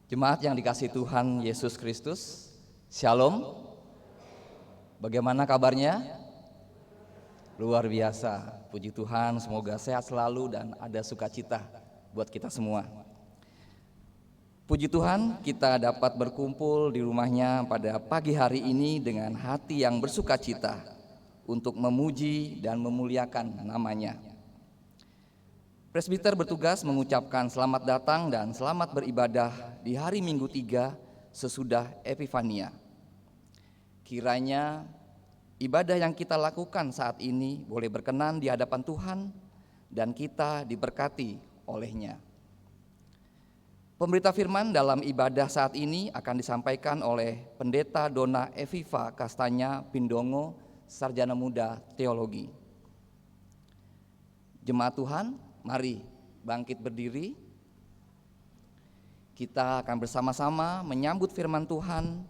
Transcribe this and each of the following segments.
Jemaat yang dikasihi Tuhan Yesus Kristus, Shalom. Bagaimana kabarnya? Luar biasa, puji Tuhan, semoga sehat selalu dan ada sukacita buat kita semua. Puji Tuhan, kita dapat berkumpul di rumahnya pada pagi hari ini dengan hati yang bersukacita untuk memuji dan memuliakan namanya. Presbiter bertugas mengucapkan selamat datang dan selamat beribadah di hari Minggu 3 sesudah Epifania. Kiranya ibadah yang kita lakukan saat ini boleh berkenan di hadapan Tuhan dan kita diberkati olehnya. Pemberita firman dalam ibadah saat ini akan disampaikan oleh Pendeta Dona Eviva Kastanya Pindongo, Sarjana Muda Teologi. Jemaat Tuhan, mari bangkit berdiri. Kita akan bersama-sama menyambut firman Tuhan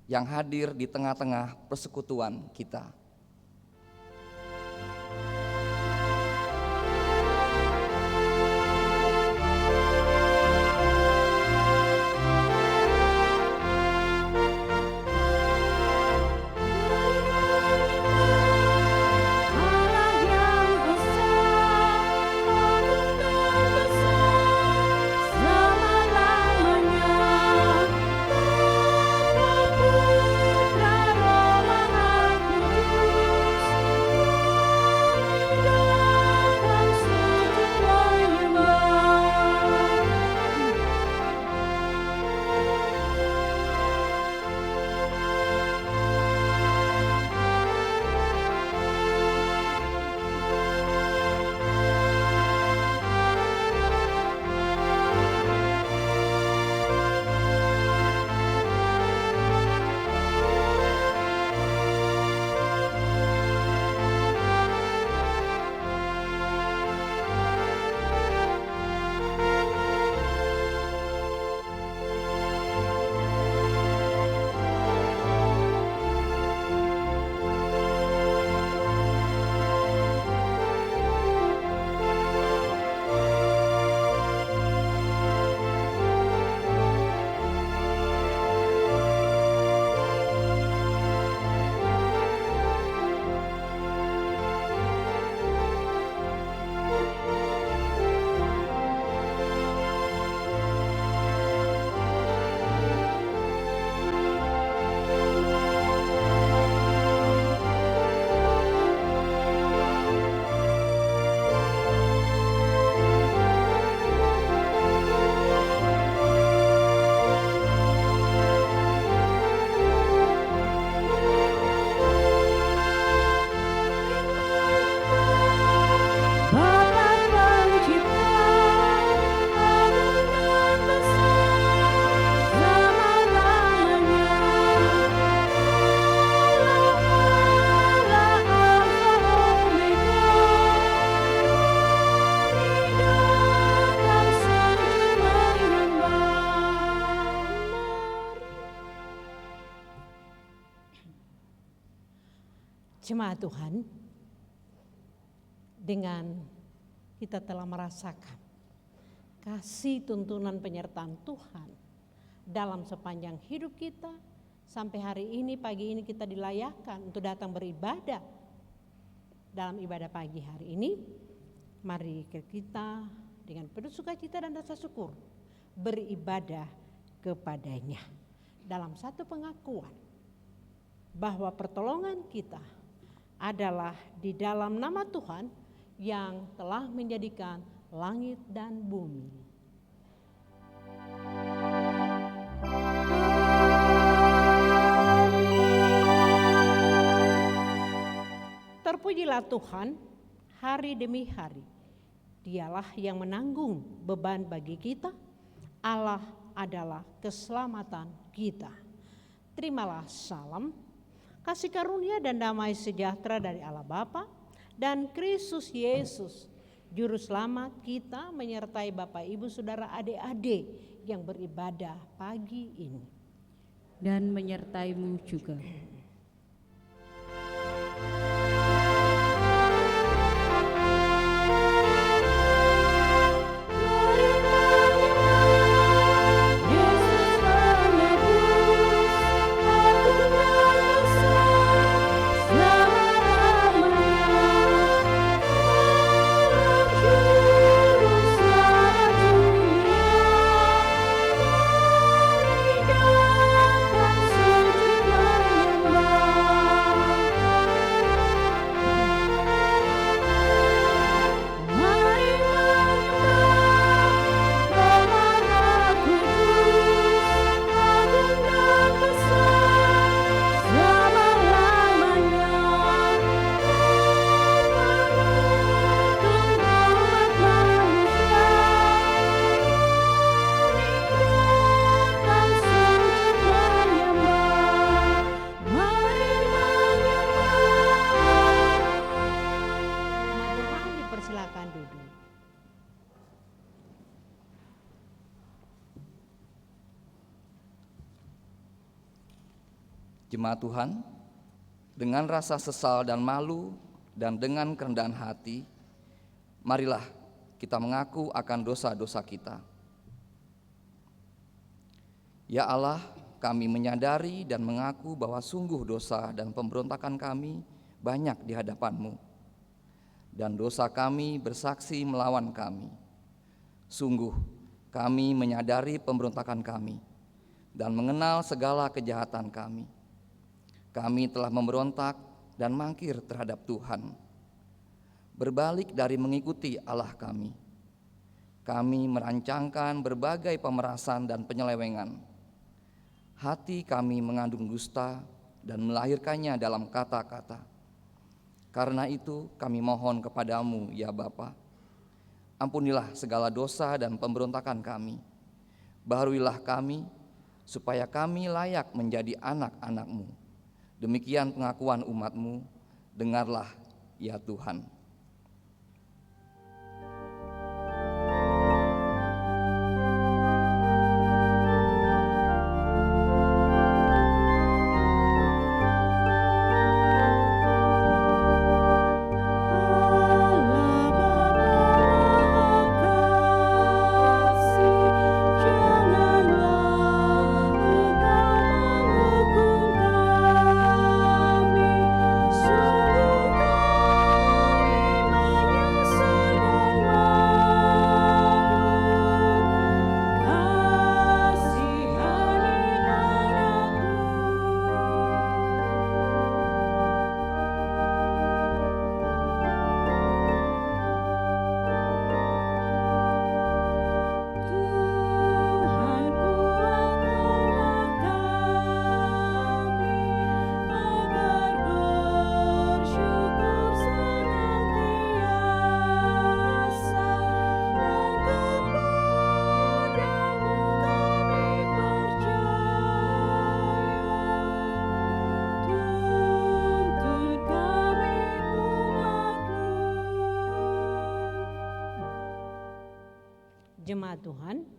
yang hadir di tengah-tengah persekutuan kita. Jemaat Tuhan, dengan kita telah merasakan kasih tuntunan penyertaan Tuhan dalam sepanjang hidup kita, sampai hari ini, pagi ini kita dilayakkan untuk datang beribadah. Dalam ibadah pagi hari ini, mari kita dengan penuh sukacita dan rasa syukur beribadah kepadanya dalam satu pengakuan bahwa pertolongan kita adalah di dalam nama Tuhan yang telah menjadikan langit dan bumi. Terpujilah Tuhan hari demi hari. Dialah yang menanggung beban bagi kita. Allah adalah keselamatan kita. Terimalah salam, kasih karunia dan damai sejahtera dari Allah Bapa dan Kristus Yesus, Juru Selamat kita, menyertai Bapak, Ibu, Saudara, adik-adik yang beribadah pagi ini. Dan menyertaimu juga. Yesus Jemaat Tuhan, dengan rasa sesal dan malu dan dengan kerendahan hati, marilah kita mengaku akan dosa-dosa kita. Ya Allah, kami menyadari dan mengaku bahwa sungguh dosa dan pemberontakan kami banyak di hadapan-Mu, dan dosa kami bersaksi melawan kami. Sungguh kami menyadari pemberontakan kami dan mengenal segala kejahatan kami. Kami telah memberontak dan mangkir terhadap Tuhan, berbalik dari mengikuti Allah kami. Kami merancangkan berbagai pemerasan dan penyelewengan. Hati kami mengandung dusta dan melahirkannya dalam kata-kata. Karena itu kami mohon kepadamu, ya Bapa, ampunilah segala dosa dan pemberontakan kami. Baharuilah kami, supaya kami layak menjadi anak-anak-Mu. Demikian pengakuan umat-Mu, dengarlah ya Tuhan. Jemaat Tuhan,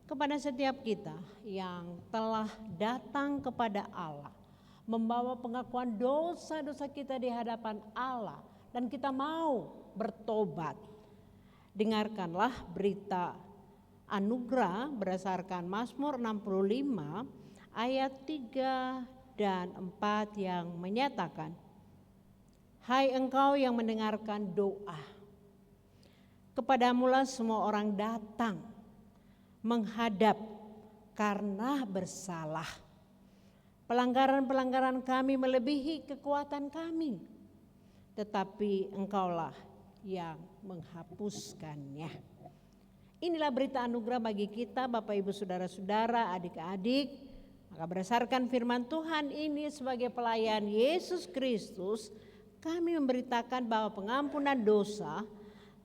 kepada setiap kita yang telah datang kepada Allah, membawa pengakuan dosa-dosa kita di hadapan Allah, dan kita mau bertobat, dengarkanlah berita anugerah berdasarkan Mazmur 65 ayat 3 dan 4 yang menyatakan, hai engkau yang mendengarkan doa, kepadamulah semua orang datang menghadap karena bersalah. Pelanggaran-pelanggaran kami melebihi kekuatan kami, tetapi engkaulah yang menghapuskannya. Inilah berita anugerah bagi kita Bapak Ibu Saudara-saudara, adik-adik. Maka berdasarkan firman Tuhan ini sebagai pelayan Yesus Kristus, kami memberitakan bahwa pengampunan dosa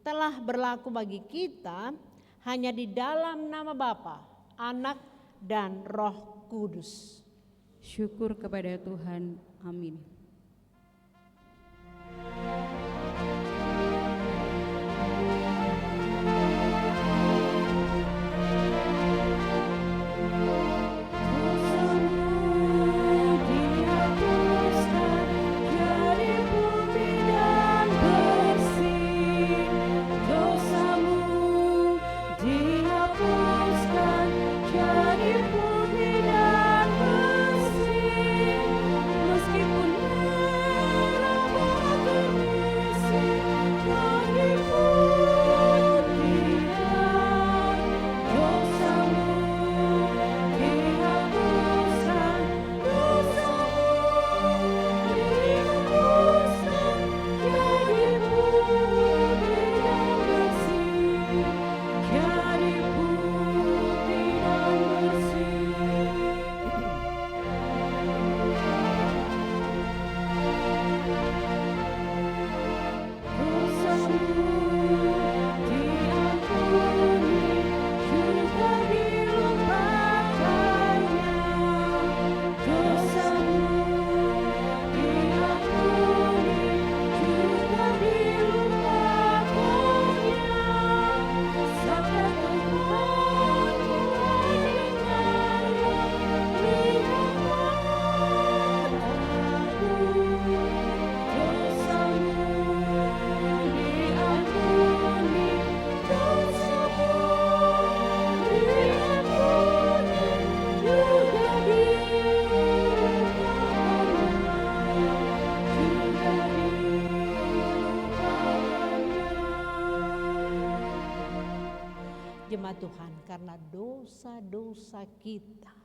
telah berlaku bagi kita hanya di dalam nama Bapa, Anak, dan Roh Kudus. Syukur kepada Tuhan. Amin. Meskipun nama Tuhan, karena dosa-dosa kita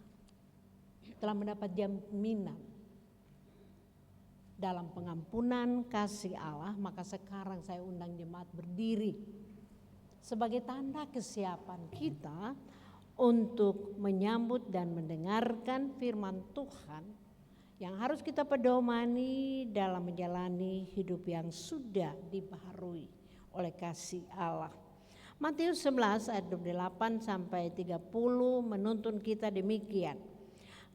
telah mendapat jaminan dalam pengampunan kasih Allah. Maka sekarang saya undang jemaat berdiri sebagai tanda kesiapan kita untuk menyambut dan mendengarkan firman Tuhan yang harus kita pedomani dalam menjalani hidup yang sudah dibaharui oleh kasih Allah. Matius 11 ayat 28 sampai 30 menuntun kita demikian.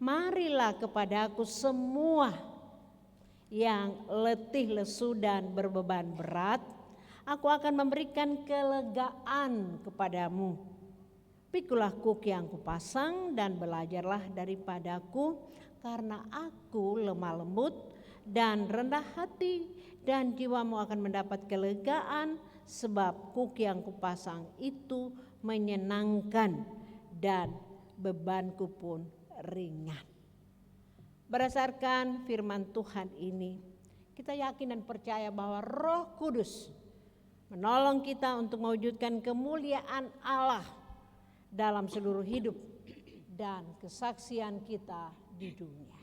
Marilah kepadaku semua yang letih, lesu dan berbeban berat, aku akan memberikan kelegaan kepadamu. Pikulah kuk yang kupasang dan belajarlah daripadaku, karena aku lemah lembut dan rendah hati, dan jiwamu akan mendapat kelegaan, sebab kuk yang kupasang itu menyenangkan dan bebanku pun ringan. Berdasarkan firman Tuhan ini, kita yakin dan percaya bahwa Roh Kudus menolong kita untuk mewujudkan kemuliaan Allah dalam seluruh hidup dan kesaksian kita di dunia.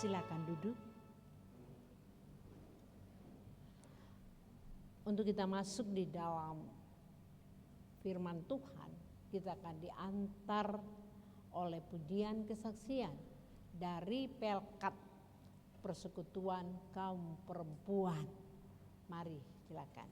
Silakan duduk. Untuk kita masuk di dalam firman Tuhan, kita akan diantar oleh pujian kesaksian dari Pelkat Persekutuan Kaum Perempuan. Mari, silakan.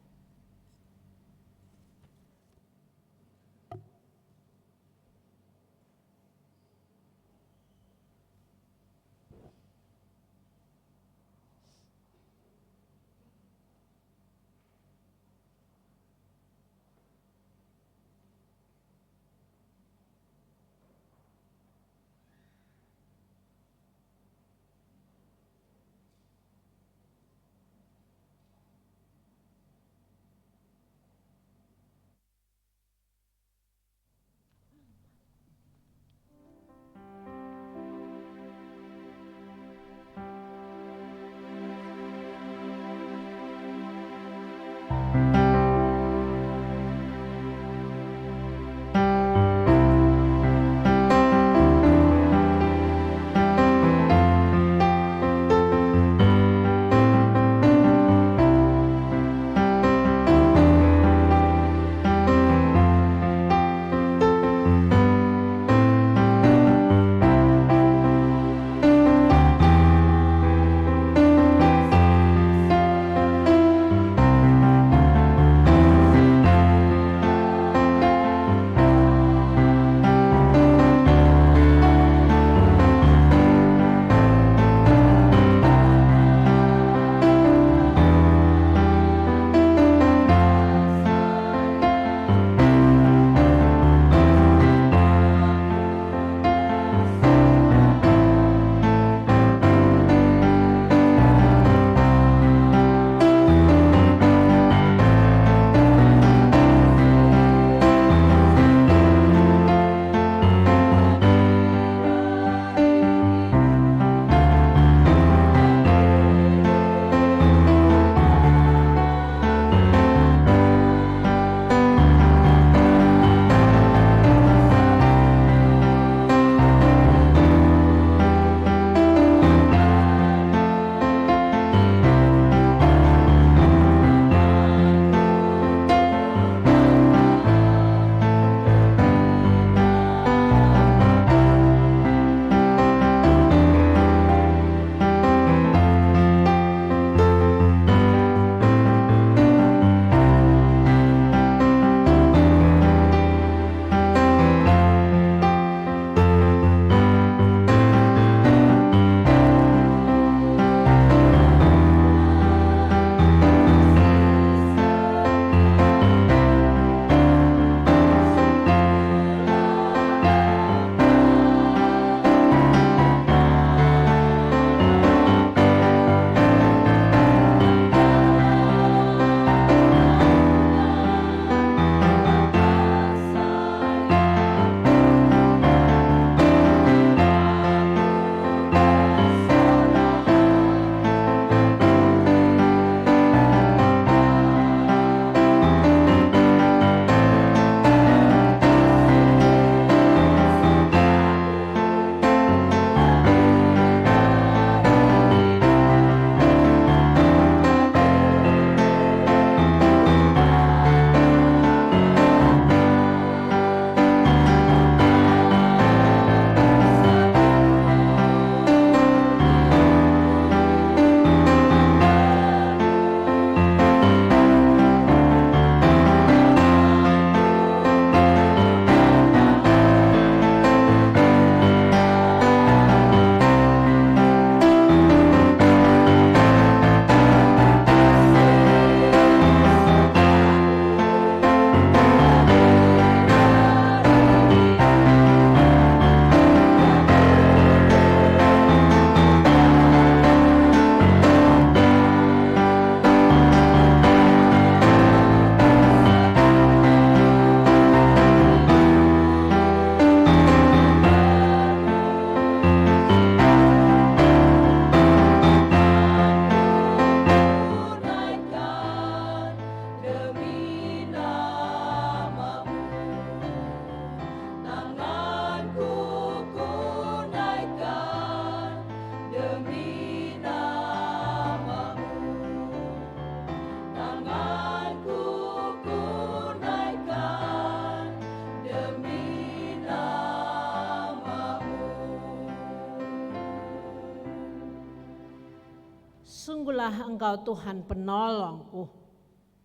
Sungguhlah Engkau Tuhan penolongku,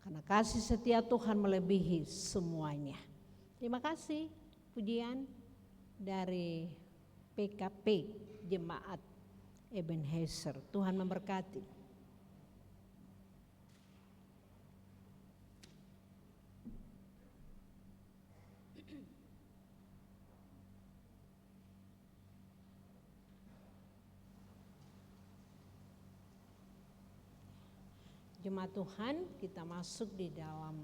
karena kasih setia Tuhan melebihi semuanya. Terima kasih pujian dari PKP Jemaat Ebenezer. Tuhan memberkati. Jemaat Tuhan, kita masuk di dalam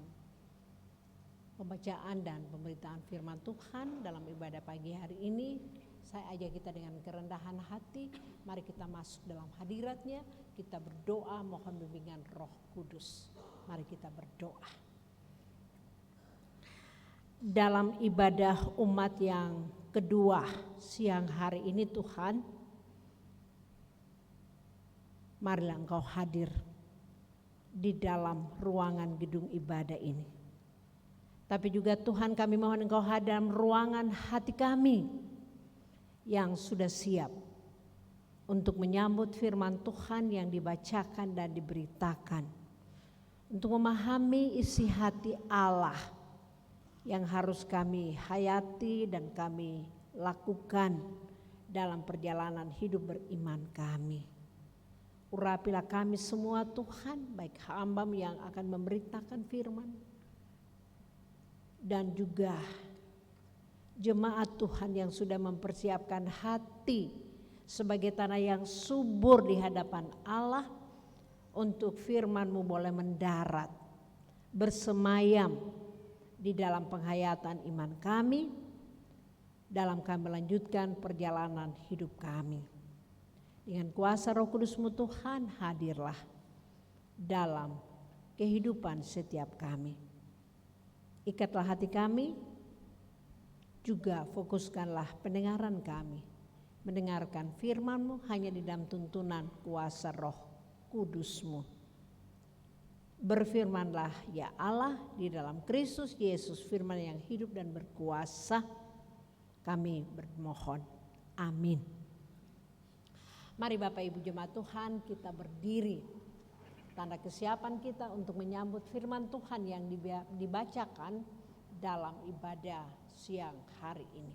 pembacaan dan pemberitaan firman Tuhan dalam ibadah pagi hari ini. Saya ajak kita dengan kerendahan hati, mari kita masuk dalam hadirat-Nya, kita berdoa mohon bimbingan Roh Kudus. Mari kita berdoa. Dalam ibadah umat yang kedua siang hari ini Tuhan, marilah Engkau hadir di dalam ruangan gedung ibadah ini. Tapi juga Tuhan, kami mohon Engkau hadir dalam ruangan hati kami yang sudah siap untuk menyambut firman Tuhan yang dibacakan dan diberitakan, untuk memahami isi hati Allah yang harus kami hayati dan kami lakukan dalam perjalanan hidup beriman kami. Urapilah kami semua Tuhan, baik hamba yang akan memberitakan firman dan juga jemaat Tuhan yang sudah mempersiapkan hati sebagai tanah yang subur di hadapan Allah untuk firman-Mu boleh mendarat, bersemayam di dalam penghayatan iman kami, dalam kami melanjutkan perjalanan hidup kami. Dengan kuasa Roh Kudus-Mu Tuhan, hadirlah dalam kehidupan setiap kami. Ikatlah hati kami, juga fokuskanlah pendengaran kami. Mendengarkan firman-Mu hanya di dalam tuntunan kuasa Roh Kudus-Mu. Berfirmanlah ya Allah di dalam Kristus Yesus, firman yang hidup dan berkuasa. Kami bermohon. Amin. Mari Bapak Ibu jemaat Tuhan, kita berdiri. Tanda kesiapan kita untuk menyambut firman Tuhan yang dibacakan dalam ibadah siang hari ini.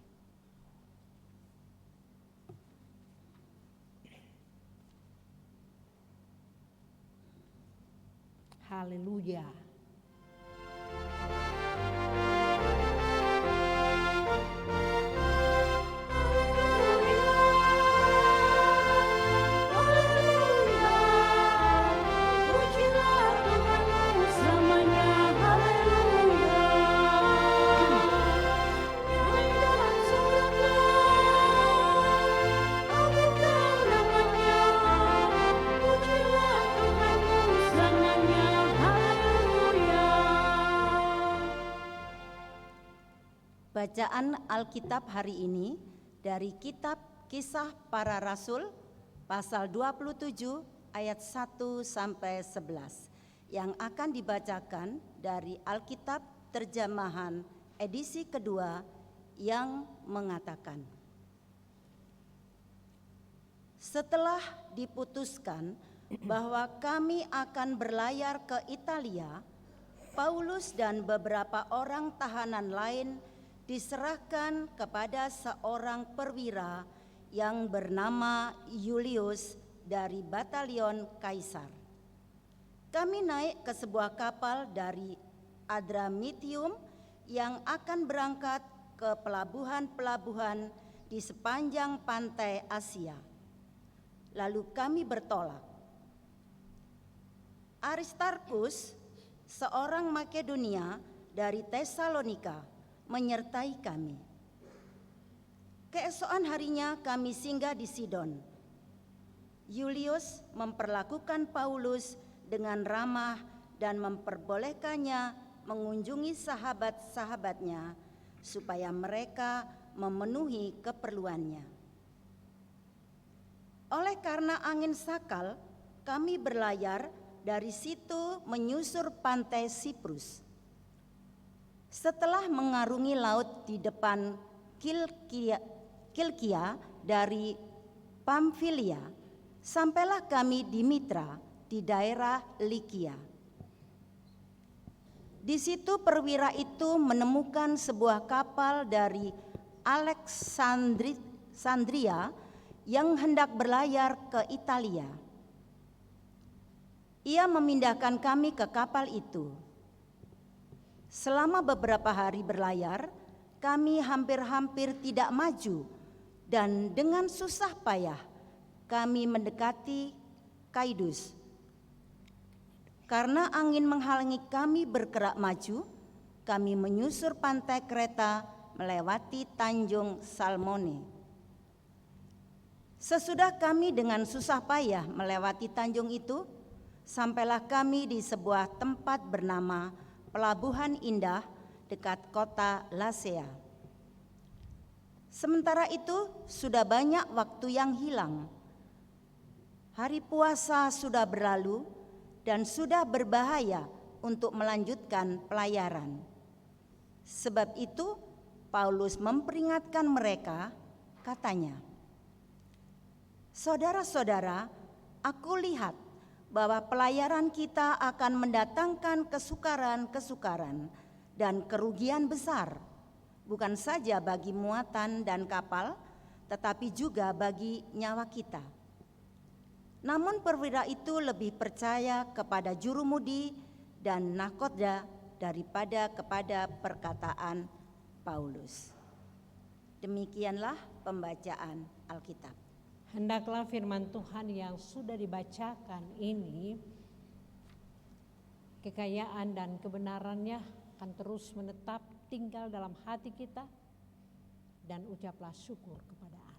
Haleluya. Bacaan Alkitab hari ini dari kitab Kisah Para Rasul pasal 27 ayat 1 sampai 11 yang akan dibacakan dari Alkitab terjemahan edisi kedua yang mengatakan, setelah diputuskan bahwa kami akan berlayar ke Italia, Paulus dan beberapa orang tahanan lain diserahkan kepada seorang perwira yang bernama Julius dari batalion Kaisar. Kami naik ke sebuah kapal dari Adramitium yang akan berangkat ke pelabuhan-pelabuhan di sepanjang pantai Asia. Lalu kami bertolak. Aristarkus, seorang Makedonia dari Tesalonika, menyertai kami. Keesokan harinya kami singgah di Sidon. Julius memperlakukan Paulus dengan ramah dan memperbolehkannya mengunjungi sahabat-sahabatnya supaya mereka memenuhi keperluannya. Oleh karena angin sakal, kami berlayar dari situ menyusur pantai Siprus. Setelah mengarungi laut di depan Kilkia dari Pamfilia, sampailah kami di Mitra di daerah Likia. Di situ perwira itu menemukan sebuah kapal dari Alexandria yang hendak berlayar ke Italia. Ia memindahkan kami ke kapal itu. Selama beberapa hari berlayar, kami hampir-hampir tidak maju, dan dengan susah payah kami mendekati Kaidus. Karena angin menghalangi kami bergerak maju, kami menyusur pantai Kreta melewati Tanjung Salmone. Sesudah kami dengan susah payah melewati tanjung itu, sampailah kami di sebuah tempat bernama Pelabuhan Indah dekat kota Lasea. Sementara itu sudah banyak waktu yang hilang. Hari puasa sudah berlalu dan sudah berbahaya untuk melanjutkan pelayaran. Sebab itu Paulus memperingatkan mereka, katanya, "Saudara-saudara, aku lihat bahwa pelayaran kita akan mendatangkan kesukaran-kesukaran dan kerugian besar, bukan saja bagi muatan dan kapal, tetapi juga bagi nyawa kita." Namun perwira itu lebih percaya kepada jurumudi dan nahkoda daripada kepada perkataan Paulus. Demikianlah pembacaan Alkitab. Hendaklah firman Tuhan yang sudah dibacakan ini, kekayaan dan kebenarannya akan terus menetap tinggal dalam hati kita, dan ucaplah syukur kepada Allah.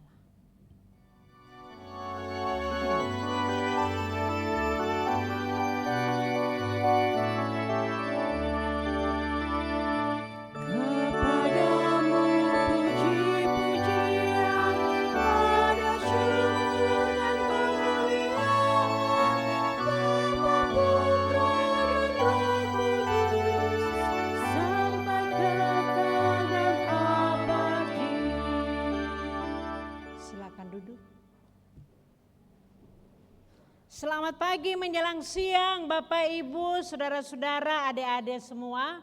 Selamat pagi menjelang siang Bapak Ibu, saudara-saudara, adik-adik semua.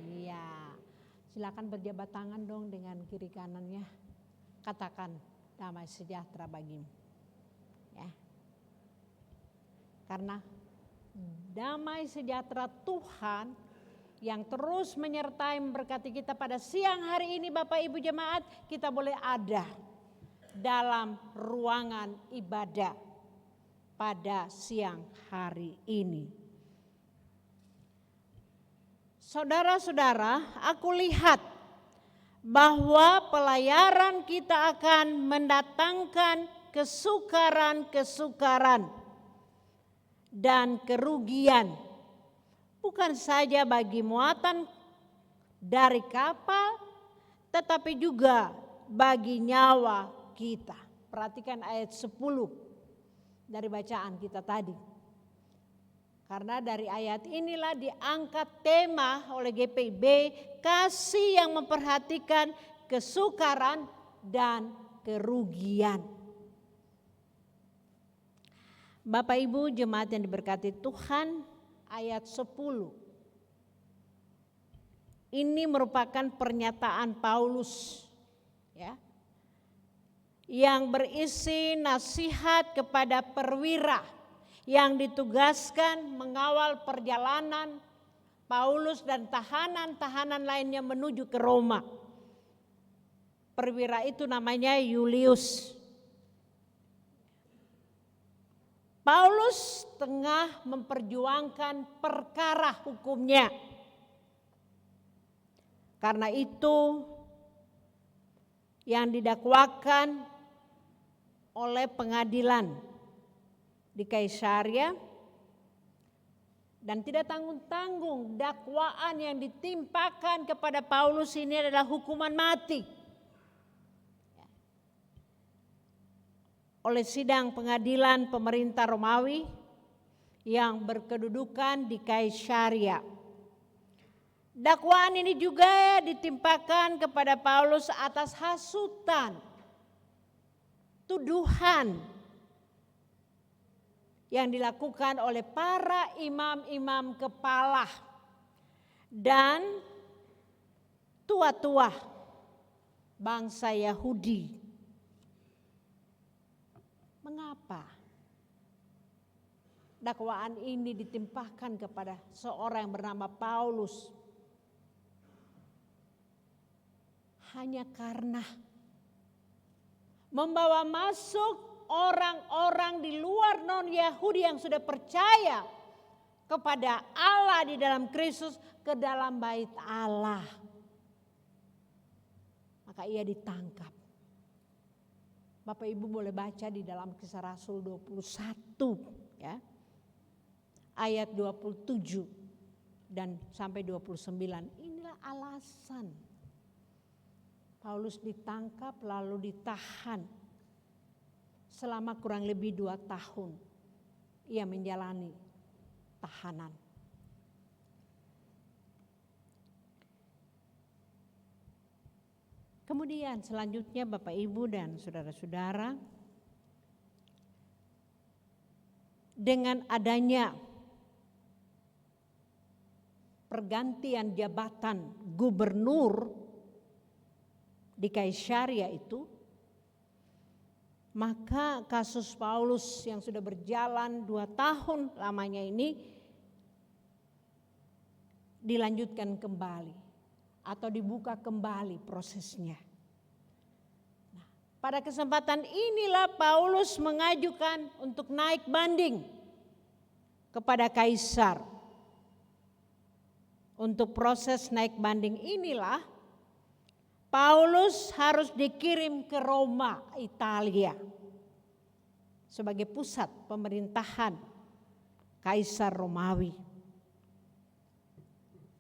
Iya, silakan berjabat tangan dong dengan kiri kanannya. Katakan damai sejahtera bagimu. Ya. Karena damai sejahtera Tuhan yang terus menyertai memberkati kita pada siang hari ini Bapak Ibu jemaat, kita boleh ada dalam ruangan ibadah pada siang hari ini. Saudara-saudara, aku lihat bahwa pelayaran kita akan mendatangkan kesukaran-kesukaran dan kerugian, bukan saja bagi muatan dari kapal, tetapi juga bagi nyawa kita. Perhatikan ayat 10 dari bacaan kita tadi. Karena dari ayat inilah diangkat tema oleh GPIB, kasih yang memperhatikan kesukaran dan kerugian. Bapak Ibu jemaat yang diberkati Tuhan, ayat 10. Ini merupakan pernyataan Paulus, ya, yang berisi nasihat kepada perwira yang ditugaskan mengawal perjalanan Paulus dan tahanan-tahanan lainnya menuju ke Roma. Perwira itu namanya Julius. Paulus tengah memperjuangkan perkara hukumnya. Karena itu yang didakwakan oleh pengadilan di Kaisaria, dan tidak tanggung-tanggung dakwaan yang ditimpakan kepada Paulus ini adalah hukuman mati oleh sidang pengadilan pemerintah Romawi yang berkedudukan di Kaisaria. Dakwaan ini juga ditimpakan kepada Paulus atas hasutan, tuduhan yang dilakukan oleh para imam-imam kepala dan tua-tua bangsa Yahudi. Mengapa dakwaan ini ditimpahkan kepada seorang yang bernama Paulus? Hanya karena membawa masuk orang-orang di luar non-Yahudi yang sudah percaya kepada Allah di dalam Kristus ke dalam bait Allah. Maka ia ditangkap. Bapak Ibu boleh baca di dalam Kisah Rasul 21 ya. Ayat 27 dan sampai 29. Inilah alasan Paulus ditangkap lalu ditahan selama kurang lebih 2 tahun. Ia menjalani tahanan. Kemudian selanjutnya Bapak Ibu dan saudara-saudara, dengan adanya pergantian jabatan gubernur di Kaisaria itu, maka kasus Paulus yang sudah berjalan 2 tahun lamanya ini dilanjutkan kembali atau dibuka kembali prosesnya. Nah, pada kesempatan inilah Paulus mengajukan untuk naik banding kepada Kaisar. Untuk proses naik banding inilah Paulus harus dikirim ke Roma, Italia, sebagai pusat pemerintahan Kaisar Romawi.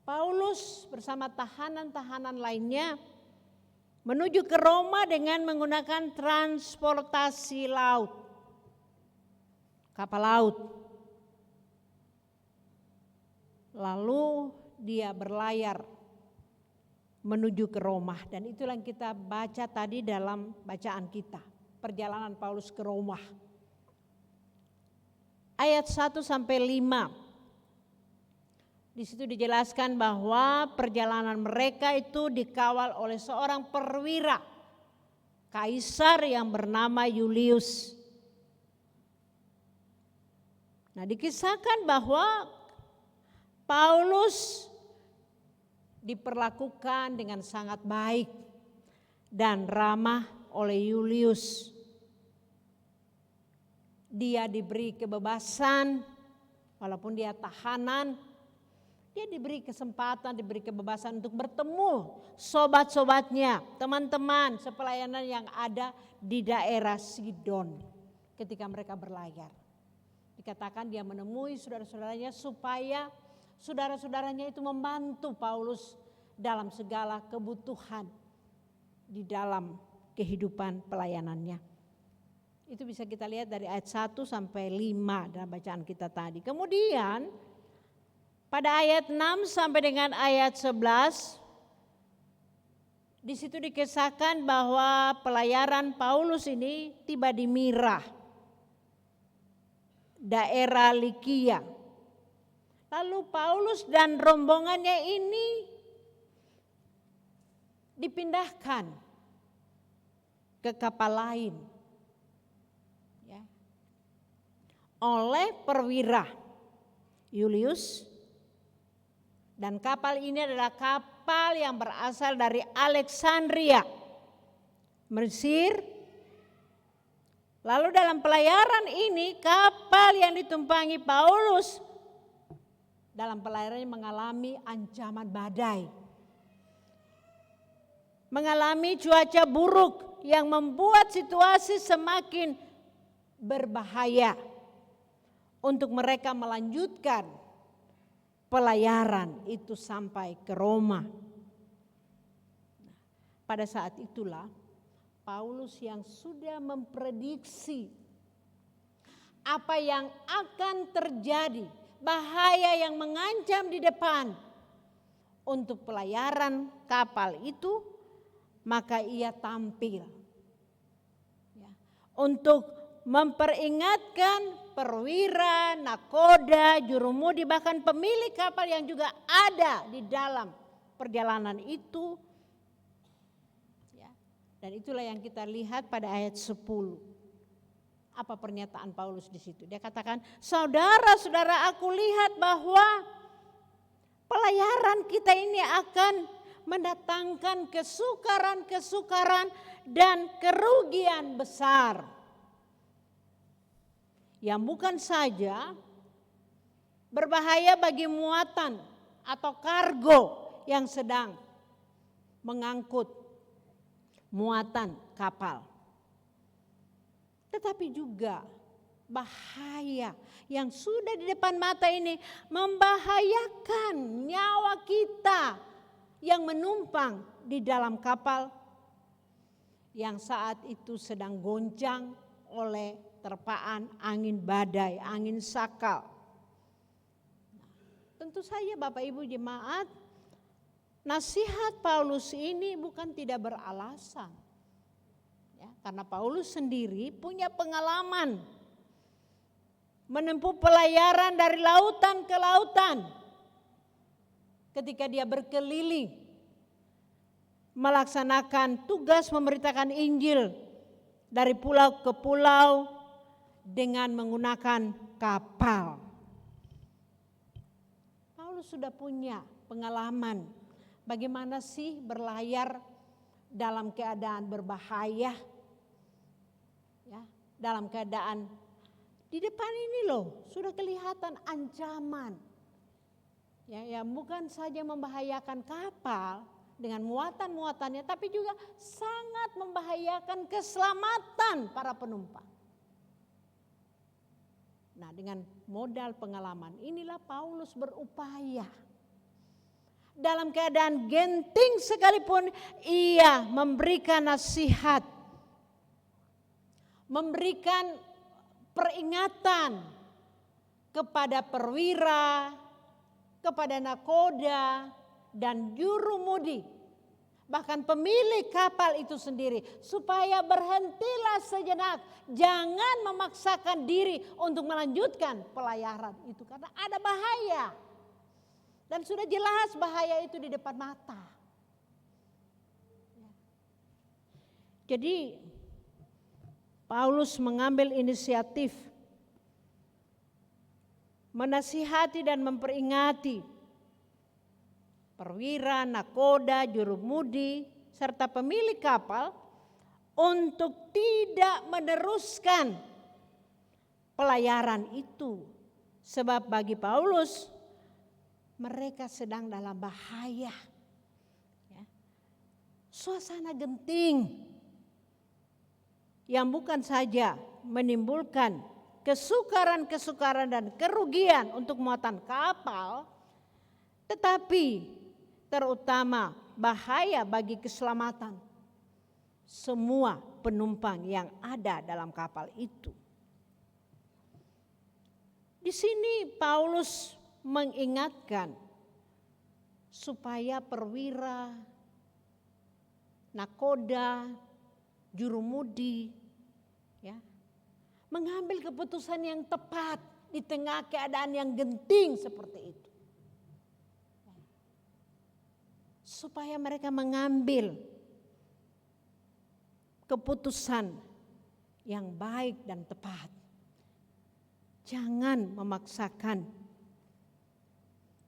Paulus bersama tahanan-tahanan lainnya menuju ke Roma dengan menggunakan transportasi laut, kapal laut. Lalu dia berlayar menuju ke Roma, dan itulah yang kita baca tadi dalam bacaan kita, perjalanan Paulus ke Roma. Ayat 1 sampai 5. Di situ dijelaskan bahwa perjalanan mereka itu dikawal oleh seorang perwira kaisar yang bernama Julius. Nah, dikisahkan bahwa Paulus diperlakukan dengan sangat baik dan ramah oleh Julius. Dia diberi kebebasan, walaupun dia tahanan, dia diberi kesempatan, diberi kebebasan untuk bertemu sobat-sobatnya, teman-teman sepelayanan yang ada di daerah Sidon ketika mereka berlayar. Dikatakan dia menemui saudara-saudaranya supaya saudara-saudaranya itu membantu Paulus dalam segala kebutuhan di dalam kehidupan pelayanannya. Itu bisa kita lihat dari ayat 1 sampai 5 dalam bacaan kita tadi. Kemudian pada ayat 6 sampai dengan ayat 11, di situ dikisahkan bahwa pelayaran Paulus ini tiba di Mira, daerah Likia. Lalu Paulus dan rombongannya ini dipindahkan ke kapal lain ya, oleh perwira Julius, dan kapal ini adalah kapal yang berasal dari Alexandria, Mesir. Lalu dalam pelayaran ini kapal yang ditumpangi Paulus dalam pelayarannya mengalami ancaman badai, mengalami cuaca buruk yang membuat situasi semakin berbahaya untuk mereka melanjutkan pelayaran itu sampai ke Roma. Pada saat itulah Paulus yang sudah memprediksi apa yang akan terjadi, bahaya yang mengancam di depan untuk pelayaran kapal itu, maka ia tampil ya, untuk memperingatkan perwira, nakoda, jurumudi, bahkan pemilik kapal yang juga ada di dalam perjalanan itu. Ya. Dan itulah yang kita lihat pada ayat 10. Apa pernyataan Paulus di situ? Dia katakan, saudara-saudara, aku lihat bahwa pelayaran kita ini akan mendatangkan kesukaran-kesukaran dan kerugian besar. Yang bukan saja berbahaya bagi muatan atau kargo yang sedang mengangkut muatan kapal. Tetapi juga bahaya yang sudah di depan mata ini membahayakan nyawa kita yang menumpang di dalam kapal yang saat itu sedang goncang oleh terpaan angin badai, angin sakal. Tentu saja Bapak Ibu jemaat, nasihat Paulus ini bukan tidak beralasan. Ya, karena Paulus sendiri punya pengalaman menempuh pelayaran dari lautan ke lautan. Ketika dia berkeliling melaksanakan tugas memberitakan Injil dari pulau ke pulau dengan menggunakan kapal. Paulus sudah punya pengalaman bagaimana sih berlayar dalam keadaan berbahaya. Ya, dalam keadaan di depan ini loh sudah kelihatan ancaman. Ya, yang bukan saja membahayakan kapal dengan muatan-muatannya, tapi juga sangat membahayakan keselamatan para penumpang. Nah, dengan modal pengalaman inilah Paulus berupaya. Dalam keadaan genting sekalipun ia memberikan nasihat, memberikan peringatan kepada perwira, kepada nakoda dan jurumudi, bahkan pemilik kapal itu sendiri, supaya berhentilah sejenak, jangan memaksakan diri untuk melanjutkan pelayaran itu karena ada bahaya. Dan sudah jelas bahaya itu di depan mata. Jadi Paulus mengambil inisiatif menasihati dan memperingati perwira, nakoda, jurumudi, serta pemilik kapal untuk tidak meneruskan pelayaran itu. Sebab bagi Paulus mereka sedang dalam bahaya. Ya. Suasana genting yang bukan saja menimbulkan kesukaran-kesukaran dan kerugian untuk muatan kapal, tetapi terutama bahaya bagi keselamatan semua penumpang yang ada dalam kapal itu. Di sini Paulus mengingatkan supaya perwira, nakoda, jurumudi ya, mengambil keputusan yang tepat di tengah keadaan yang genting seperti itu. Supaya mereka mengambil keputusan yang baik dan tepat. Jangan memaksakan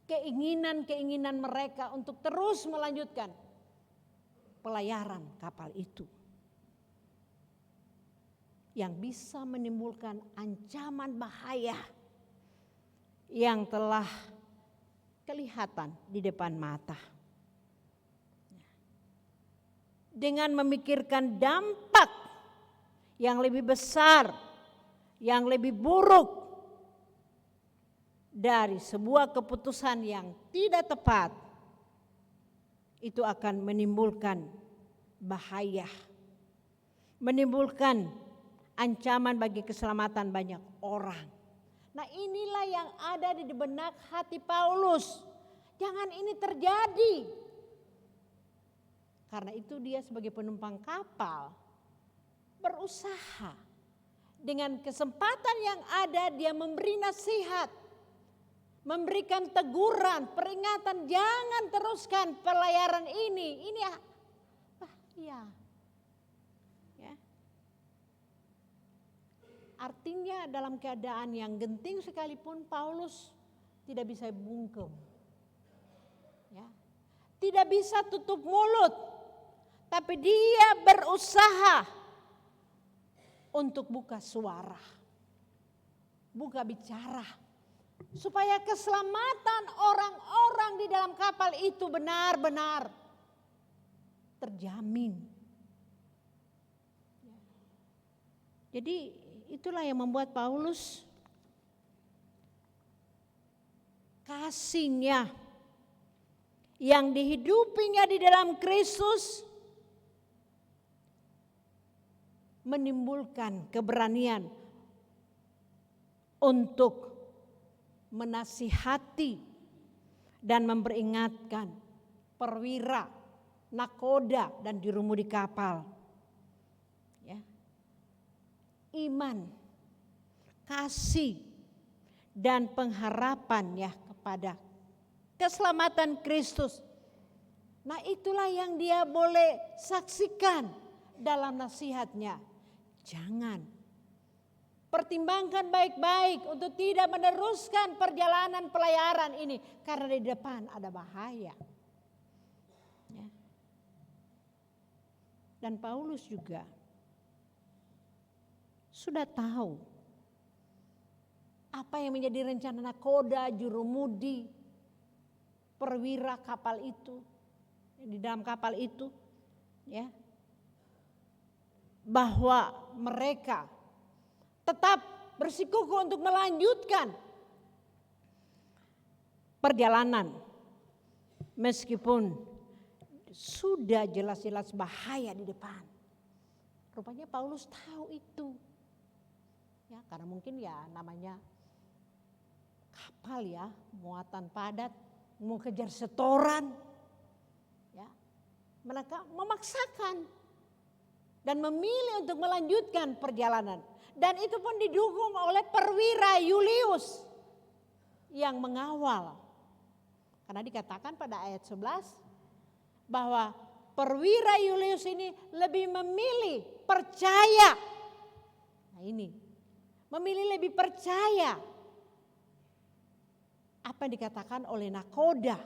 keinginan-keinginan mereka untuk terus melanjutkan pelayaran kapal itu. Yang bisa menimbulkan ancaman bahaya yang telah kelihatan di depan mata. Dengan memikirkan dampak yang lebih besar, yang lebih buruk dari sebuah keputusan yang tidak tepat, itu akan menimbulkan bahaya, menimbulkan ancaman bagi keselamatan banyak orang. Nah, inilah yang ada di benak hati Paulus. Jangan ini terjadi. Karena itu dia sebagai penumpang kapal berusaha dengan kesempatan yang ada dia memberi nasihat, memberikan teguran, peringatan, jangan teruskan pelayaran ini bahaya. Ya. Artinya dalam keadaan yang genting sekalipun Paulus tidak bisa bungkam. Ya. Tidak bisa tutup mulut, tapi dia berusaha untuk buka suara, buka bicara, supaya keselamatan orang-orang di dalam kapal itu benar-benar terjamin. Jadi itulah yang membuat Paulus kasihnya yang dihidupinya di dalam Kristus menimbulkan keberanian untuk menasihati dan memperingatkan perwira, nakoda dan jurumudi kapal. Ya. Iman, kasih dan pengharapan ya kepada keselamatan Kristus. Nah, itulah yang dia boleh saksikan dalam nasihatnya. Jangan, pertimbangkan baik-baik untuk tidak meneruskan perjalanan pelayaran ini karena di depan ada bahaya. Ya. Dan Paulus juga sudah tahu apa yang menjadi rencana nakoda, jurumudi, perwira kapal itu, di dalam kapal itu, ya, bahwa mereka tetap bersikukuh untuk melanjutkan perjalanan meskipun sudah jelas-jelas bahaya di depan. Rupanya Paulus tahu itu, ya, karena mungkin ya namanya kapal ya, muatan padat, mau kejar setoran, ya, mereka memaksakan dan memilih untuk melanjutkan perjalanan. Dan itu pun didukung oleh perwira Julius yang mengawal. Karena dikatakan pada ayat 11 bahwa perwira Julius ini lebih memilih percaya. Nah ini, memilih lebih percaya apa yang dikatakan oleh nakoda,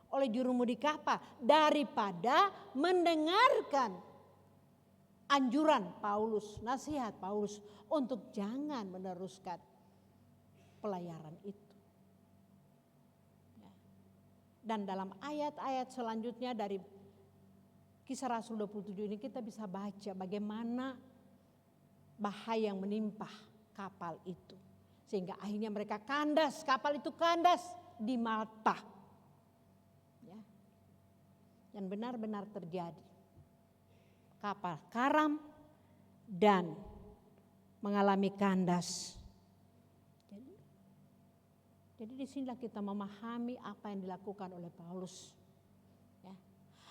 oleh jurumudi kapal daripada mendengarkan anjuran Paulus, nasihat Paulus untuk jangan meneruskan pelayaran itu. Dan dalam ayat-ayat selanjutnya dari Kisah Rasul 27 ini kita bisa baca bagaimana bahaya yang menimpa kapal itu. Sehingga akhirnya mereka kandas, kapal itu kandas di Malta. Ya. Dan benar-benar terjadi. Kapal karam dan mengalami kandas. Jadi disinilah kita memahami apa yang dilakukan oleh Paulus. Ya.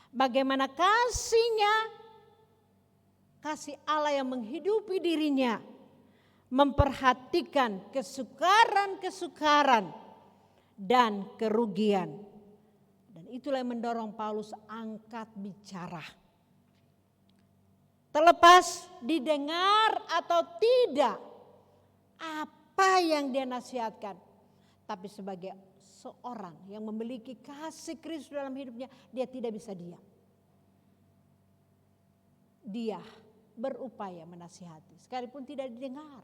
Bagaimana kasihnya, kasih Allah yang menghidupi dirinya, memperhatikan kesukaran-kesukaran dan kerugian. Dan itulah yang mendorong Paulus angkat bicara. Terlepas didengar atau tidak apa yang dia nasihatkan. Tapi sebagai seorang yang memiliki kasih Kristus dalam hidupnya, dia tidak bisa diam. Dia berupaya menasihati, sekalipun tidak didengar.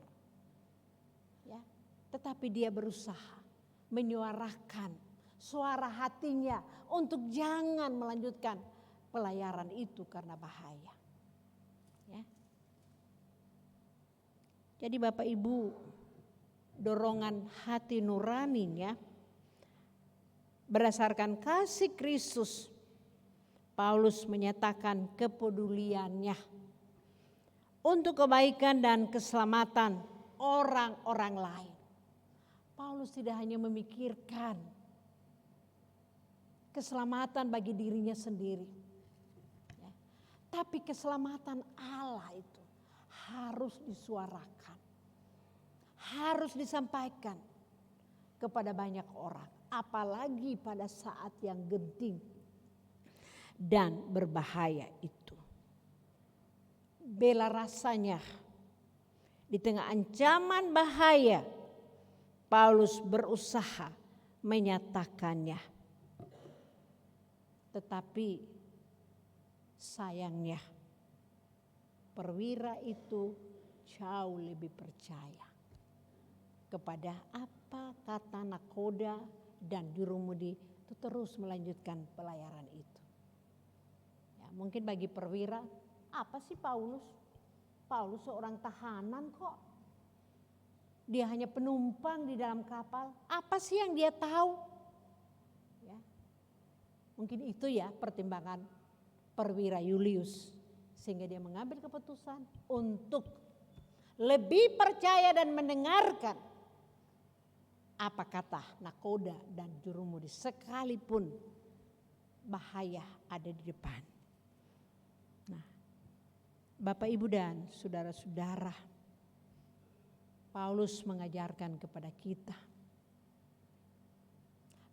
Ya, tetapi dia berusaha menyuarakan suara hatinya untuk jangan melanjutkan pelayaran itu karena bahaya. Ya. Jadi Bapak Ibu, dorongan hati nuraninya berdasarkan kasih Kristus, Paulus menyatakan kepeduliannya untuk kebaikan dan keselamatan orang-orang lain. Paulus tidak hanya memikirkan keselamatan bagi dirinya sendiri, ya, tapi keselamatan Allah itu harus disuarakan. harus disampaikan kepada banyak orang, apalagi pada saat yang genting dan berbahaya itu. Bela rasanya di tengah ancaman bahaya, Paulus berusaha menyatakannya. Tetapi sayangnya perwira itu jauh lebih percaya kepada apa kata nakoda dan jurumudi itu, terus melanjutkan pelayaran itu. Ya, mungkin bagi perwira, apa sih Paulus? Paulus seorang tahanan kok. Dia hanya penumpang di dalam kapal. Apa sih yang dia tahu? Ya. Mungkin itu ya pertimbangan perwira Julius, sehingga dia mengambil keputusan untuk lebih percaya dan mendengarkan apa kata nakoda dan jurumudi, sekalipun bahaya ada di depan. Nah, Bapak, Ibu dan saudara-saudara, Paulus mengajarkan kepada kita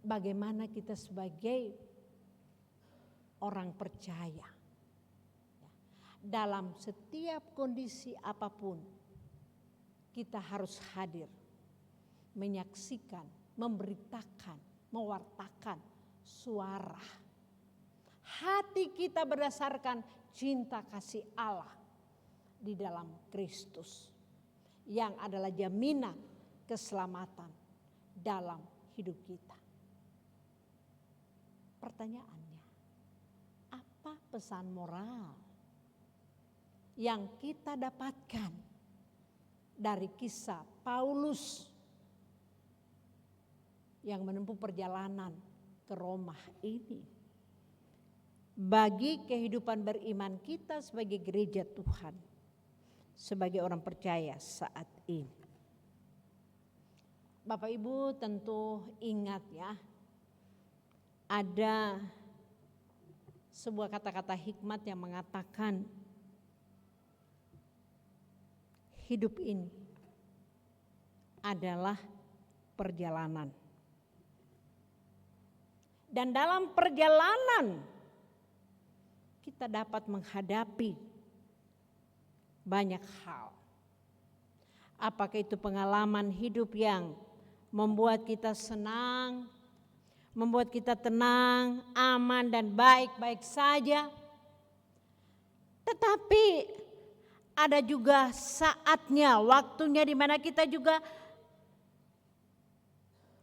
bagaimana kita sebagai orang percaya dalam setiap kondisi apapun kita harus hadir, menyaksikan, memberitakan, mewartakan suara hati kita berdasarkan cinta kasih Allah di dalam Kristus, yang adalah jaminan keselamatan dalam hidup kita. Pertanyaannya, apa pesan moral yang kita dapatkan dari kisah Paulus yang menempuh perjalanan ke Roma ini bagi kehidupan beriman kita sebagai gereja Tuhan, sebagai orang percaya saat ini? Bapak Ibu tentu ingat ya, ada sebuah kata-kata hikmat yang mengatakan hidup ini adalah perjalanan. Dan dalam perjalanan kita dapat menghadapi banyak hal. Apakah itu pengalaman hidup yang membuat kita senang, membuat kita tenang, aman dan baik-baik saja. Tetapi ada juga saatnya, waktunya di mana kita juga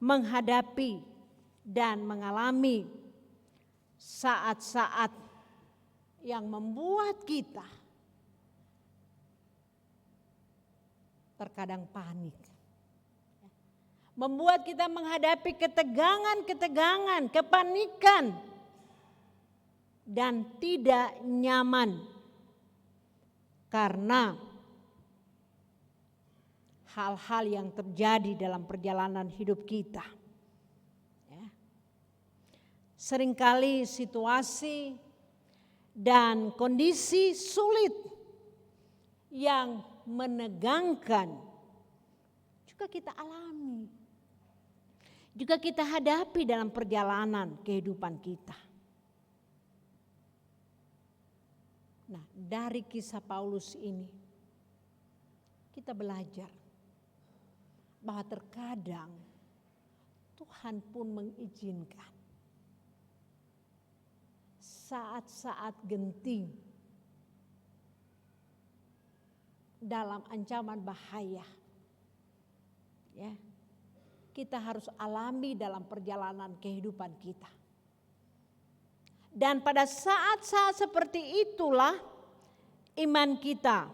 menghadapi dan mengalami saat-saat yang membuat kita terkadang panik. Membuat kita menghadapi ketegangan-ketegangan, kepanikan, dan tidak nyaman karena hal-hal yang terjadi dalam perjalanan hidup kita. Ya. Seringkali situasi dan kondisi sulit yang menegangkan juga kita alami, juga kita hadapi dalam perjalanan kehidupan kita. Nah, dari kisah Paulus ini kita belajar bahwa terkadang Tuhan pun mengizinkan saat-saat genting dalam ancaman bahaya. Ya, kita harus alami dalam perjalanan kehidupan kita. Dan pada saat-saat seperti itulah iman kita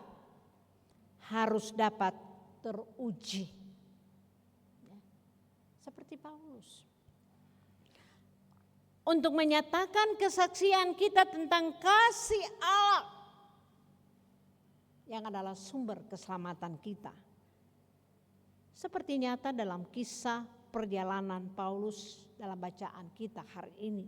harus dapat teruji. Ya, seperti Paulus. Untuk menyatakan kesaksian kita tentang kasih Allah yang adalah sumber keselamatan kita. Seperti nyata dalam kisah perjalanan Paulus dalam bacaan kita hari ini.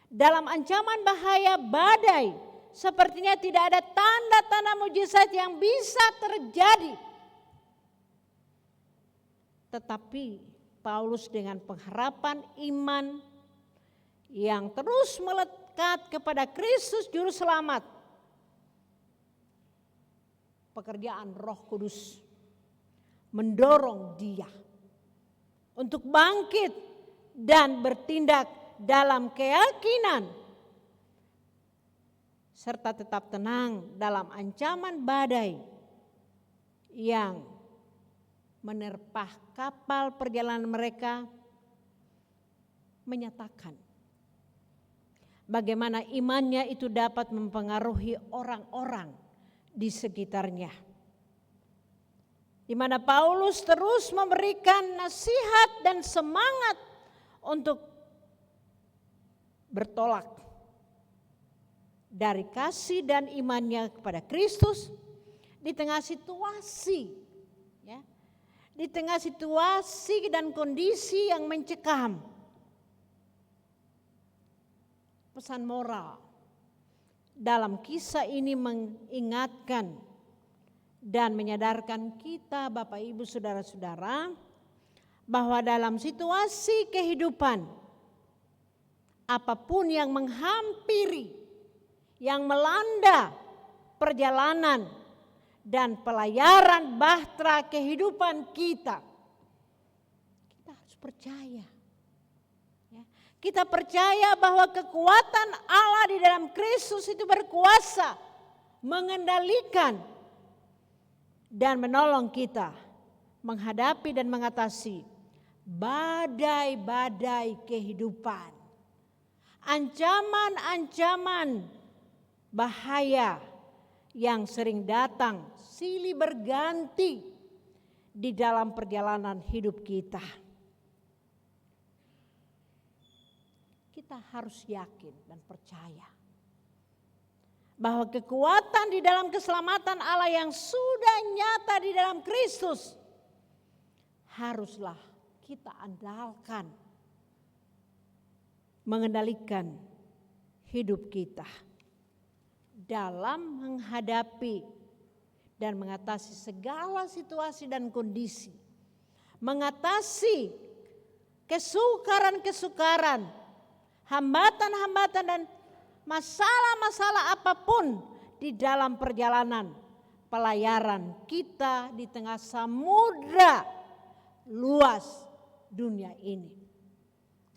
Dalam ancaman bahaya badai, sepertinya tidak ada tanda-tanda mujizat yang bisa terjadi Tetapi Paulus dengan pengharapan iman yang terus melekat kepada Kristus Juru Selamat, pekerjaan Roh Kudus mendorong dia untuk bangkit dan bertindak dalam keyakinan serta tetap tenang dalam ancaman badai yang menerpa kapal perjalanan mereka, menyatakan bagaimana imannya itu dapat mempengaruhi orang-orang di sekitarnya. Di mana Paulus terus memberikan nasihat dan semangat untuk bertolak dari kasih dan imannya kepada Kristus di tengah situasi, ya, di tengah situasi dan kondisi yang mencekam. Pesan moral dalam kisah ini mengingatkan dan menyadarkan kita, Bapak Ibu Saudara-saudara, bahwa dalam situasi kehidupan apapun yang menghampiri, yang melanda perjalanan dan pelayaran bahtera kehidupan kita, kita harus percaya. Ya, kita percaya bahwa kekuatan Allah di dalam Kristus itu berkuasa mengendalikan dan menolong kita menghadapi dan mengatasi badai-badai kehidupan, ancaman-ancaman bahaya yang sering datang silih berganti di dalam perjalanan hidup kita. Kita harus yakin dan percaya bahwa kekuatan di dalam keselamatan Allah yang sudah nyata di dalam Kristus haruslah kita andalkan mengendalikan hidup kita dalam menghadapi dan mengatasi segala situasi dan kondisi, mengatasi kesukaran-kesukaran, hambatan-hambatan dan masalah-masalah apapun di dalam perjalanan pelayaran kita di tengah samudra luas dunia ini.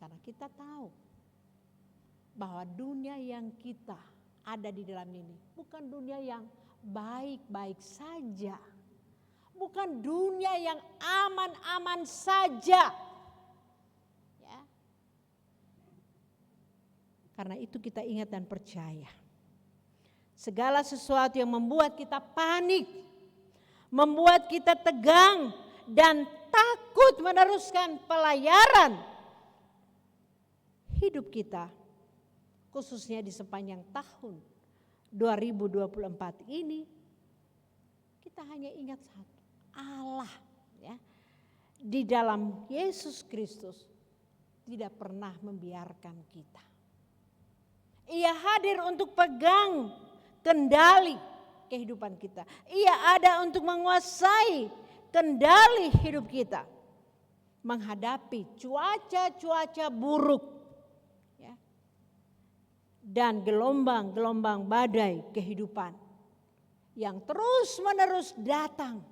Karena kita tahu bahwa dunia yang kita ada di dalam ini bukan dunia yang baik-baik saja, bukan dunia yang aman-aman saja. Ya. Karena itu kita ingat dan percaya, segala sesuatu yang membuat kita panik, membuat kita tegang dan takut meneruskan pelayaran hidup kita, khususnya di sepanjang tahun 2024 ini, kita hanya ingat satu, Allah, ya, di dalam Yesus Kristus tidak pernah membiarkan kita. Ia hadir untuk pegang kendali kehidupan kita. Ia ada untuk menguasai kendali hidup kita, menghadapi cuaca-cuaca buruk dan gelombang-gelombang badai kehidupan yang terus-menerus datang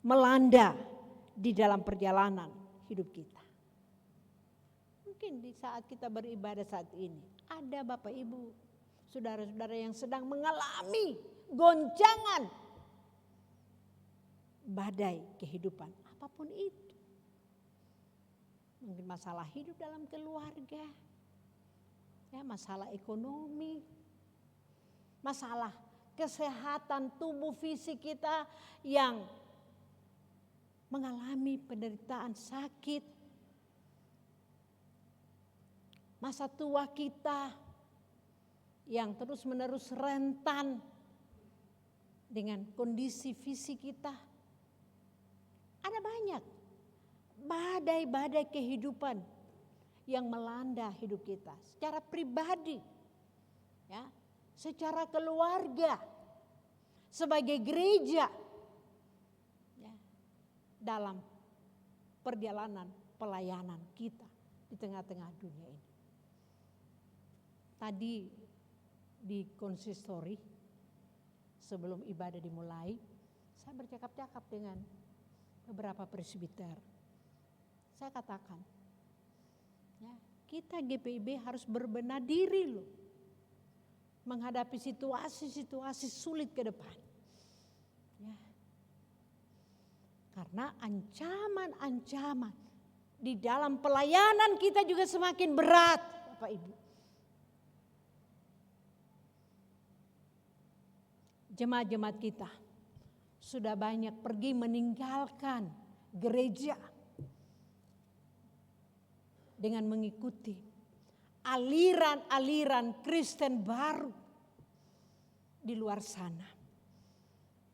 melanda di dalam perjalanan hidup kita. Mungkin di saat kita beribadah saat ini, ada Bapak Ibu, saudara-saudara yang sedang mengalami goncangan badai kehidupan, apapun itu. Mungkin masalah hidup dalam keluarga, ya, masalah ekonomi, masalah kesehatan tubuh fisik kita yang mengalami penderitaan sakit, masa tua kita yang terus-menerus rentan dengan kondisi fisik kita. Ada banyak badai-badai kehidupan yang melanda hidup kita secara pribadi, ya, secara keluarga, sebagai gereja, ya, dalam perjalanan pelayanan kita di tengah-tengah dunia ini. Tadi di konsistori sebelum ibadah dimulai, saya bercakap-cakap dengan beberapa presbiter. Saya katakan, ya, kita GPIB harus berbenah diri loh menghadapi situasi-situasi sulit ke depan. Ya. Karena ancaman-ancaman di dalam pelayanan kita juga semakin berat, Bapak Ibu. Jemaat-jemaat kita sudah banyak pergi meninggalkan gereja dengan mengikuti aliran-aliran Kristen baru di luar sana.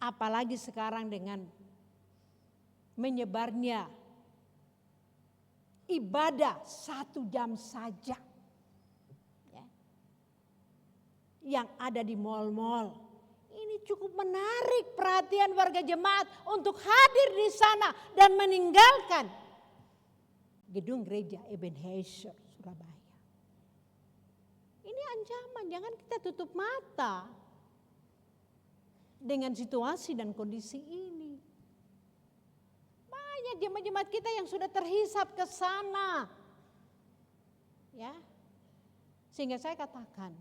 Apalagi sekarang dengan menyebarnya ibadah 1 jam saja. Ya. Yang ada di mal-mal. Ini cukup menarik perhatian warga jemaat untuk hadir di sana dan meninggalkan gedung gereja Ebenezer Surabaya. Ini ancaman, jangan kita tutup mata dengan situasi dan kondisi ini. Banyak jemaat-jemaat kita yang sudah terhisap ke sana. Ya. Sehingga saya katakan,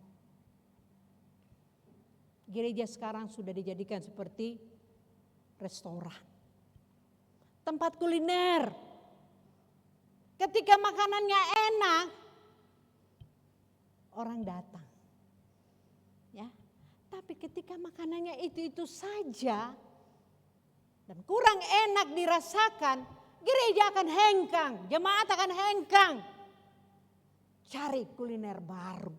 gereja sekarang sudah dijadikan seperti restoran. Tempat kuliner. Ketika makanannya enak, orang datang. Ya. Tapi ketika makanannya itu saja dan kurang enak dirasakan, gereja akan hengkang, jemaat akan hengkang. Cari kuliner baru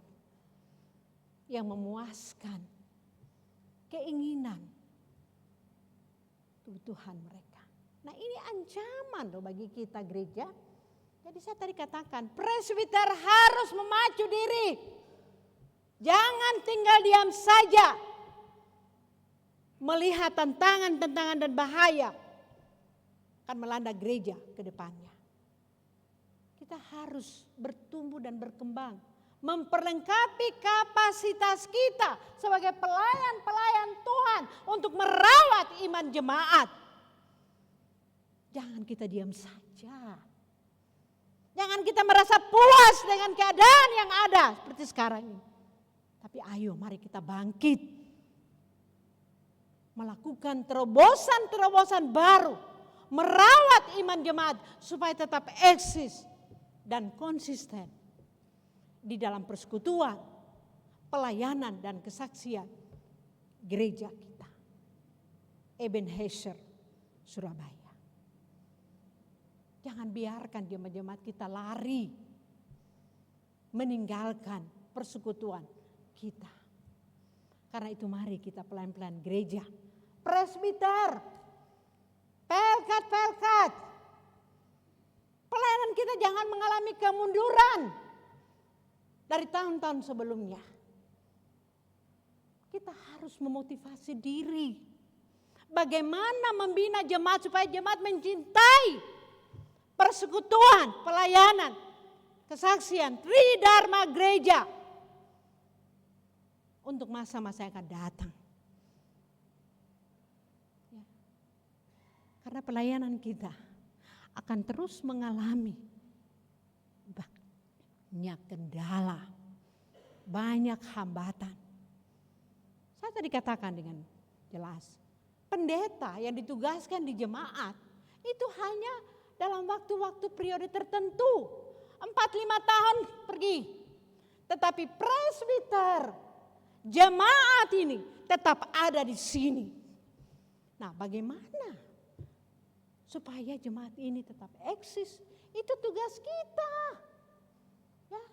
yang memuaskan keinginan, kebutuhan mereka. Nah ini ancaman loh bagi kita gereja. Jadi saya tadi katakan presbiter harus memacu diri. Jangan tinggal diam saja. Melihat tantangan-tantangan dan bahaya akan melanda gereja ke depannya. Kita harus bertumbuh dan berkembang. Memperlengkapi kapasitas kita sebagai pelayan-pelayan Tuhan untuk merawat iman jemaat. Jangan kita diam saja. Jangan kita merasa puas dengan keadaan yang ada seperti sekarang ini. Tapi ayo mari kita bangkit. Melakukan terobosan-terobosan baru. Merawat iman jemaat supaya tetap eksis dan konsisten di dalam persekutuan, pelayanan dan kesaksian gereja kita. Ebenezer Surabaya. Jangan biarkan jemaat-jemaat kita lari meninggalkan persekutuan kita. Karena itu mari kita pelan-pelan gereja, presbiter, pelkat, pelayanan kita jangan mengalami kemunduran dari tahun-tahun sebelumnya. Kita harus memotivasi diri. Bagaimana membina jemaat supaya jemaat mencintai persekutuan, pelayanan, kesaksian, tridharma gereja untuk masa-masa yang akan datang. Ya. Karena pelayanan kita akan terus mengalami banyak kendala, banyak hambatan. Saya tadi katakan dengan jelas, pendeta yang ditugaskan di jemaat itu hanya dalam waktu-waktu periode tertentu, 4-5 tahun pergi. Tetapi presbiter, jemaat ini tetap ada di sini. Nah, bagaimana supaya jemaat ini tetap eksis? Itu tugas kita. Ya.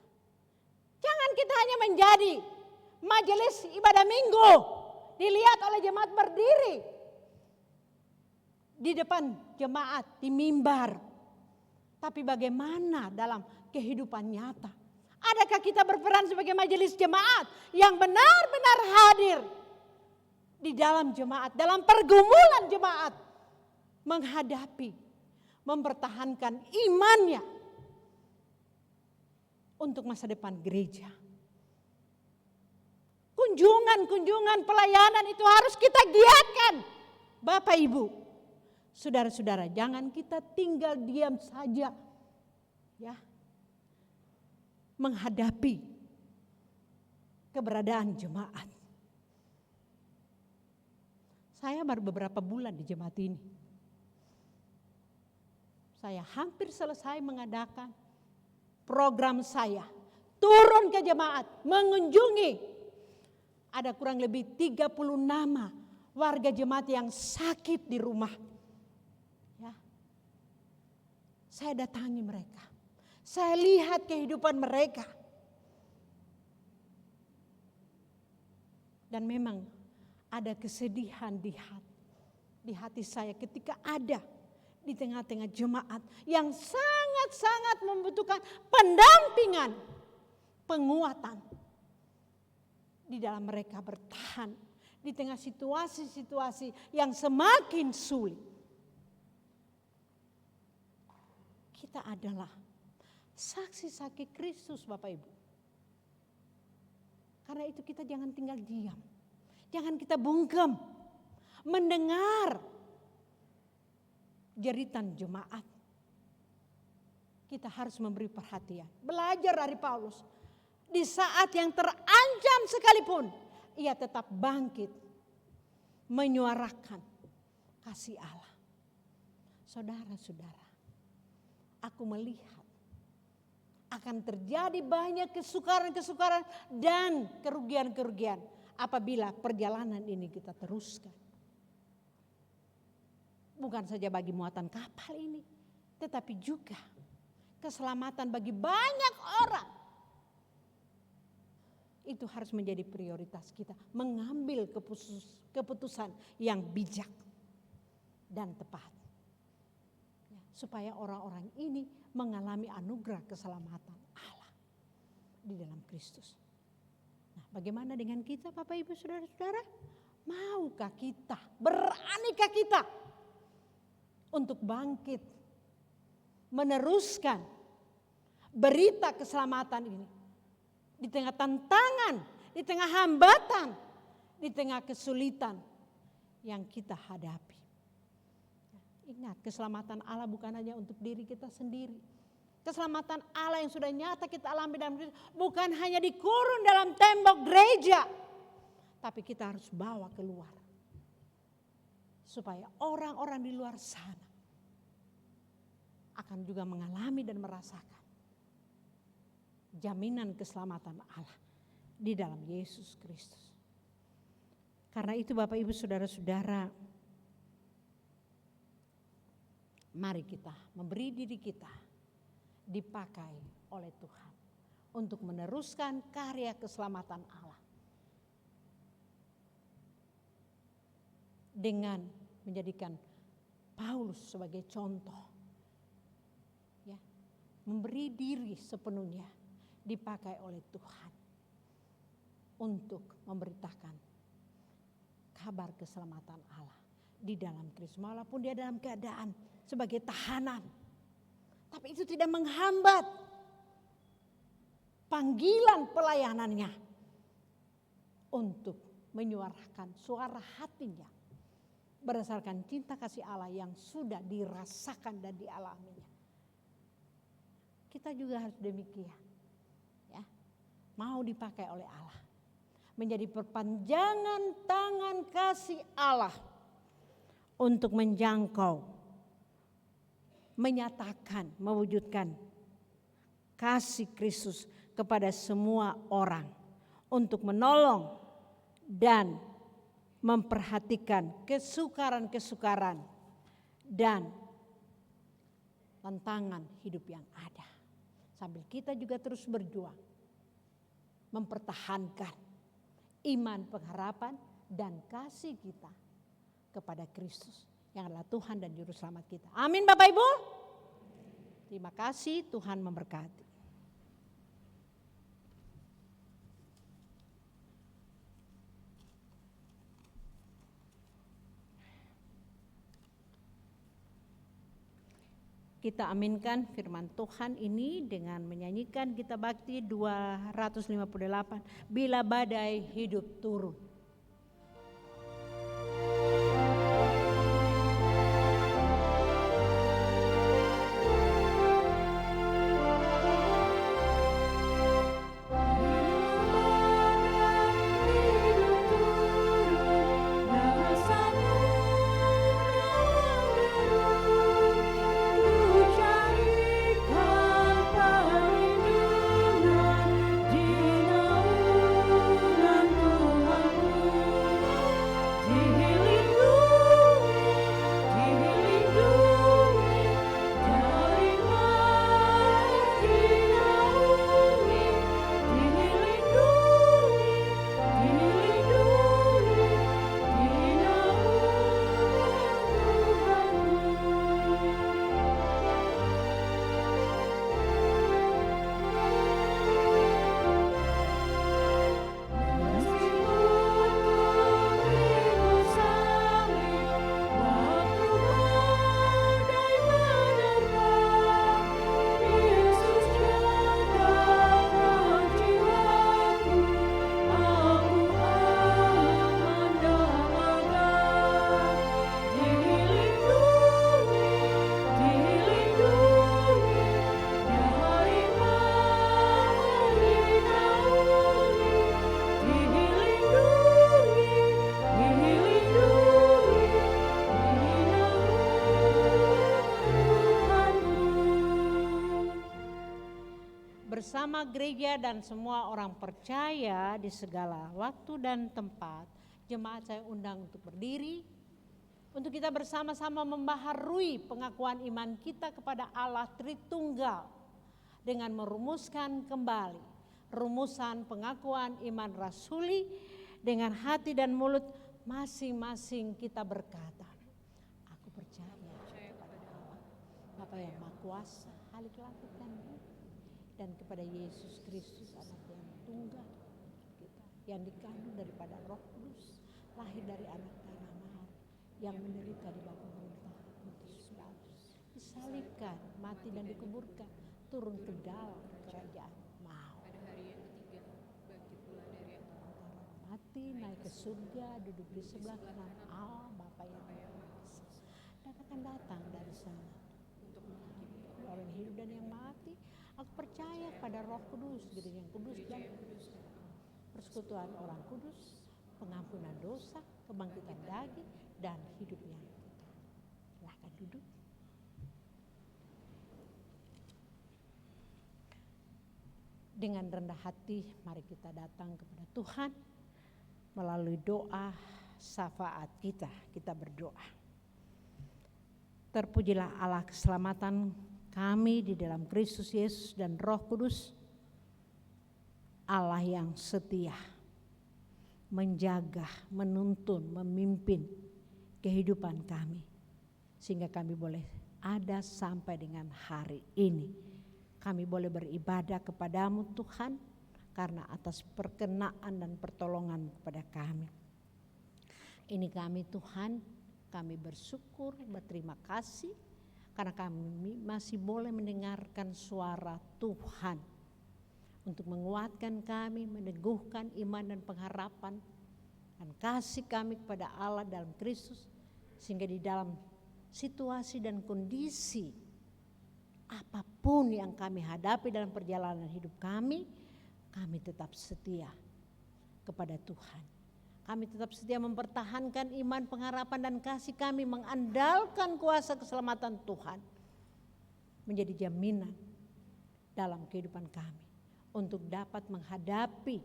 Jangan kita hanya menjadi majelis ibadah minggu, dilihat oleh jemaat berdiri di depan jemaat, di mimbar. Tapi bagaimana dalam kehidupan nyata? Adakah kita berperan sebagai majelis jemaat yang benar-benar hadir di dalam jemaat, dalam pergumulan jemaat, menghadapi mempertahankan imannya untuk masa depan gereja. Kunjungan-kunjungan pelayanan itu harus kita giatkan. Bapak Ibu, saudara-saudara, jangan kita tinggal diam saja ya, menghadapi keberadaan jemaat. Saya baru beberapa bulan di jemaat ini. Saya hampir selesai mengadakan program saya. Turun ke jemaat, mengunjungi. Ada kurang lebih 30 nama warga jemaat yang sakit di rumah. Ya. Saya datangi mereka. Saya lihat kehidupan mereka. Dan memang ada kesedihan di hati saya ketika ada di tengah-tengah jemaat yang sangat-sangat membutuhkan pendampingan, penguatan di dalam mereka bertahan di tengah situasi-situasi yang semakin sulit. Kita adalah saksi-saksi Kristus, Bapak Ibu. Karena itu kita jangan tinggal diam. Jangan kita bungkam mendengar jeritan jemaat. Kita harus memberi perhatian. Belajar dari Paulus. Di saat yang terancam sekalipun, ia tetap bangkit menyuarakan kasih Allah. Saudara-saudara, aku melihat akan terjadi banyak kesukaran-kesukaran dan kerugian-kerugian apabila perjalanan ini kita teruskan. Bukan saja bagi muatan kapal ini, tetapi juga keselamatan bagi banyak orang. Itu harus menjadi prioritas kita, mengambil keputusan yang bijak dan tepat. Ya, supaya orang-orang ini mengalami anugerah keselamatan Allah di dalam Kristus. Nah, bagaimana dengan kita, Bapak Ibu Saudara-saudara? Maukah kita, beranikah kita untuk bangkit, meneruskan berita keselamatan ini di tengah tantangan, di tengah hambatan, di tengah kesulitan yang kita hadapi. Ingat, keselamatan Allah bukan hanya untuk diri kita sendiri. Keselamatan Allah yang sudah nyata kita alami dalam Kristus bukan hanya dikurung dalam tembok gereja, tapi kita harus bawa keluar. Supaya orang-orang di luar sana akan juga mengalami dan merasakan jaminan keselamatan Allah di dalam Yesus Kristus. Karena itu Bapak Ibu Saudara-saudara, mari kita memberi diri kita dipakai oleh Tuhan untuk meneruskan karya keselamatan Allah. Dengan menjadikan Paulus sebagai contoh. Ya, memberi diri sepenuhnya dipakai oleh Tuhan untuk memberitakan kabar keselamatan Allah di dalam Kristus. Walaupun dia dalam keadaan sebagai tahanan, tapi itu tidak menghambat panggilan pelayanannya untuk menyuarakan suara hatinya berdasarkan cinta kasih Allah yang sudah dirasakan dan dialaminya. Kita juga harus demikian. Ya, mau dipakai oleh Allah. Menjadi perpanjangan tangan kasih Allah untuk menjangkau, menyatakan, mewujudkan kasih Kristus kepada semua orang. Untuk menolong dan memperhatikan kesukaran-kesukaran dan tantangan hidup yang ada. Sambil kita juga terus berjuang mempertahankan iman, pengharapan dan kasih kita kepada Kristus yang adalah Tuhan dan Juru Selamat kita. Amin Bapak Ibu. Terima kasih, Tuhan memberkati. Kita aminkan firman Tuhan ini dengan menyanyikan Gita Bakti 258, Bila Badai Hidup Turun. Bersama gereja dan semua orang percaya di segala waktu dan tempat, jemaat saya undang untuk berdiri, untuk kita bersama-sama membaharui pengakuan iman kita kepada Allah Tritunggal dengan merumuskan kembali rumusan pengakuan iman rasuli dengan hati dan mulut masing-masing kita berkata, aku percaya kepada Allah, Bapa yang Maha Kuasa, Halik langit dan bumi, dan kepada Yesus Kristus anak yang tunggal kita, yang dikandung daripada Roh Kudus, lahir dari anak tanah mahal, yang menderita di bawah pemerintahan Pontius Pilatus, disalibkan, mati dan dikuburkan, turun ke dalam kerajaan maut. Pada hari yang ketiga bangkit pula dari antara Mati naik ke surga, duduk di sebelah kanan Allah Bapa yang Maha Kuasa, dan akan datang dari sana untuk menghakimi orang hidup dan yang mati. Aku percaya pada Roh Kudus, gereja yang kudus dan persekutuan orang kudus, pengampunan dosa, kebangkitan daging, dan hidup yang kekal. Silahkan duduk. Dengan rendah hati, mari kita datang kepada Tuhan melalui doa syafaat kita. Kita berdoa. Terpujilah Allah keselamatan kami di dalam Kristus Yesus dan Roh Kudus, Allah yang setia, menjaga, menuntun, memimpin kehidupan kami, sehingga kami boleh ada sampai dengan hari ini. Kami boleh beribadah kepadamu Tuhan, karena atas perkenaan dan pertolongan kepada kami. Ini kami Tuhan, kami bersyukur, berterima kasih, karena kami masih boleh mendengarkan suara Tuhan untuk menguatkan kami, meneguhkan iman dan pengharapan dan kasih kami kepada Allah dalam Kristus, sehingga di dalam situasi dan kondisi apapun yang kami hadapi dalam perjalanan hidup kami tetap setia kepada Tuhan. Kami tetap setia mempertahankan iman, pengharapan dan kasih kami, mengandalkan kuasa keselamatan Tuhan menjadi jaminan dalam kehidupan kami untuk dapat menghadapi,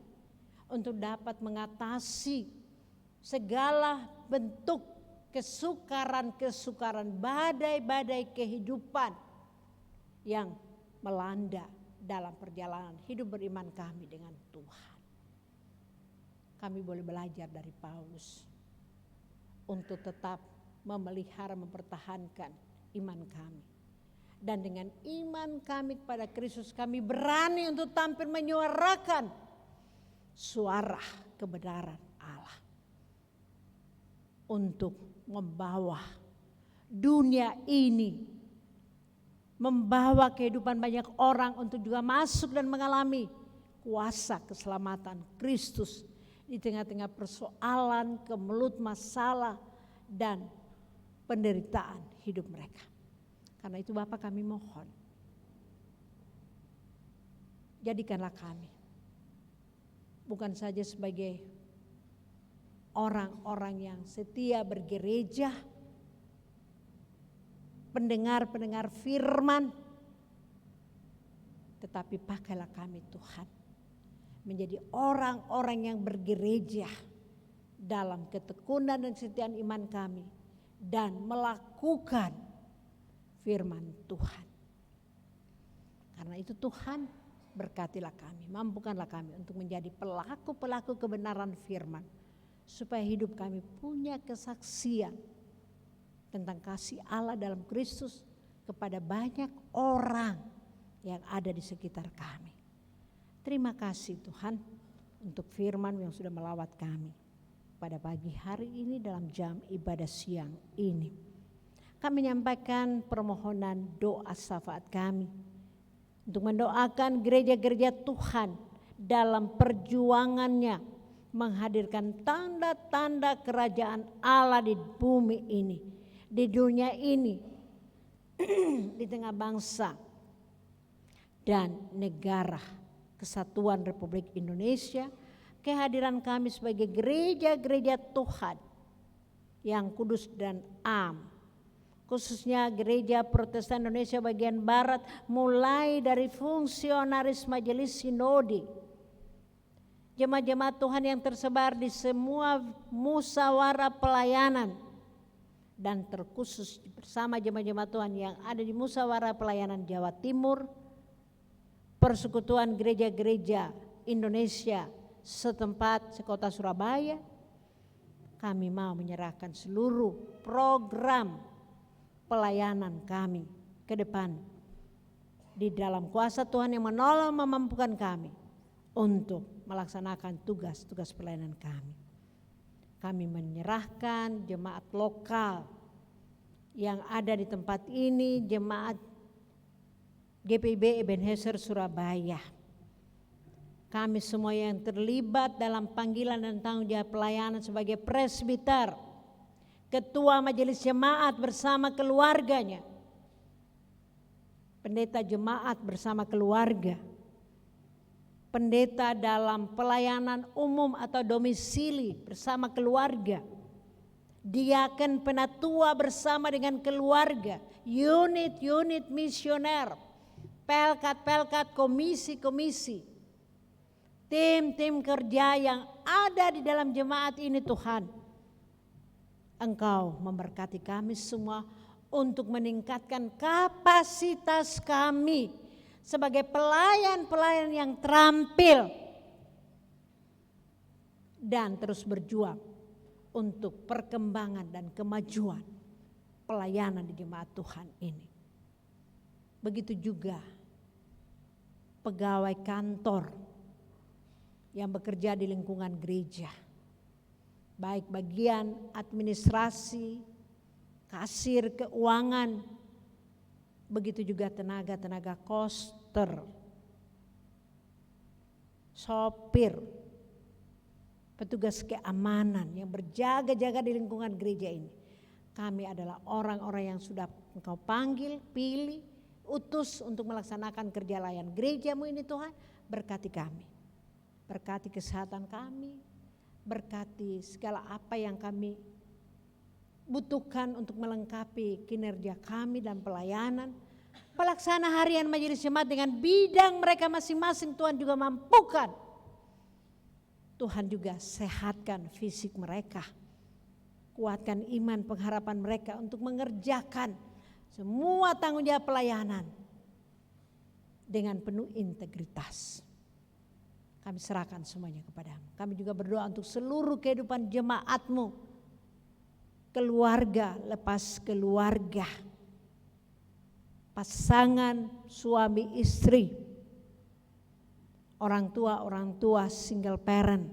untuk dapat mengatasi segala bentuk kesukaran-kesukaran, badai-badai kehidupan yang melanda dalam perjalanan hidup beriman kami dengan Tuhan. Kami boleh belajar dari Paulus untuk tetap memelihara, mempertahankan iman kami. Dan dengan iman kami kepada Kristus, kami berani untuk tampil menyuarakan suara kebenaran Allah. Untuk membawa dunia ini membawa kehidupan banyak orang untuk juga masuk dan mengalami kuasa keselamatan Kristus di tengah-tengah persoalan, kemelut masalah, dan penderitaan hidup mereka. Karena itu Bapa, kami mohon, jadikanlah kami bukan saja sebagai orang-orang yang setia bergereja, pendengar-pendengar firman, tetapi pakailah kami Tuhan menjadi orang-orang yang bergereja dalam ketekunan dan kesetiaan iman kami dan melakukan firman Tuhan. Karena itu Tuhan, berkatilah kami, mampukanlah kami untuk menjadi pelaku-pelaku kebenaran firman, supaya hidup kami punya kesaksian tentang kasih Allah dalam Kristus kepada banyak orang yang ada di sekitar kami. Terima kasih Tuhan untuk firman yang sudah melawat kami pada pagi hari ini dalam jam ibadah siang ini. Kami menyampaikan permohonan doa syafaat kami untuk mendoakan gereja-gereja Tuhan dalam perjuangannya menghadirkan tanda-tanda kerajaan Allah di bumi ini, di dunia ini, di tengah bangsa dan negara Kesatuan Republik Indonesia. Kehadiran kami sebagai gereja-gereja Tuhan yang kudus dan am, khususnya gereja Protestan Indonesia bagian Barat, mulai dari fungsionaris majelis sinode, jemaat-jemaat Tuhan yang tersebar di semua musyawarah pelayanan, dan terkhusus bersama jemaat-jemaat Tuhan yang ada di musyawarah pelayanan Jawa Timur, Persekutuan Gereja-Gereja Indonesia setempat sekota Surabaya. Kami mau menyerahkan seluruh program pelayanan kami ke depan di dalam kuasa Tuhan yang menolong memampukan kami untuk melaksanakan tugas-tugas pelayanan kami. Kami menyerahkan jemaat lokal yang ada di tempat ini, jemaat GPIB Ebenezer Surabaya. Kami semua yang terlibat dalam panggilan dan tanggung jawab pelayanan sebagai presbiter, ketua majelis jemaat bersama keluarganya, pendeta jemaat bersama keluarga, pendeta dalam pelayanan umum atau domisili bersama keluarga, diaken penatua bersama dengan keluarga, unit-unit misioner, pelkat-pelkat, komisi-komisi, tim-tim kerja yang ada di dalam jemaat ini. Tuhan, Engkau memberkati kami semua untuk meningkatkan kapasitas kami sebagai pelayan-pelayan yang terampil dan terus berjuang untuk perkembangan dan kemajuan pelayanan di jemaat Tuhan ini. Begitu juga pegawai kantor yang bekerja di lingkungan gereja, baik bagian administrasi, kasir keuangan, begitu juga tenaga-tenaga koster, sopir, petugas keamanan yang berjaga-jaga di lingkungan gereja ini. Kami adalah orang-orang yang sudah Engkau panggil, pilih, utus untuk melaksanakan kerja layan gerejamu ini. Tuhan, berkati kami, berkati kesehatan kami, berkati segala apa yang kami butuhkan untuk melengkapi kinerja kami dan pelayanan. Pelaksana harian majelis jemaat dengan bidang mereka masing-masing, Tuhan juga mampukan. Tuhan juga sehatkan fisik mereka, kuatkan iman pengharapan mereka untuk mengerjakan semua tanggung jawab pelayanan dengan penuh integritas. Kami serahkan semuanya kepadamu. Kami juga berdoa untuk seluruh kehidupan jemaatmu, keluarga lepas keluarga, pasangan suami istri, orang tua single parent,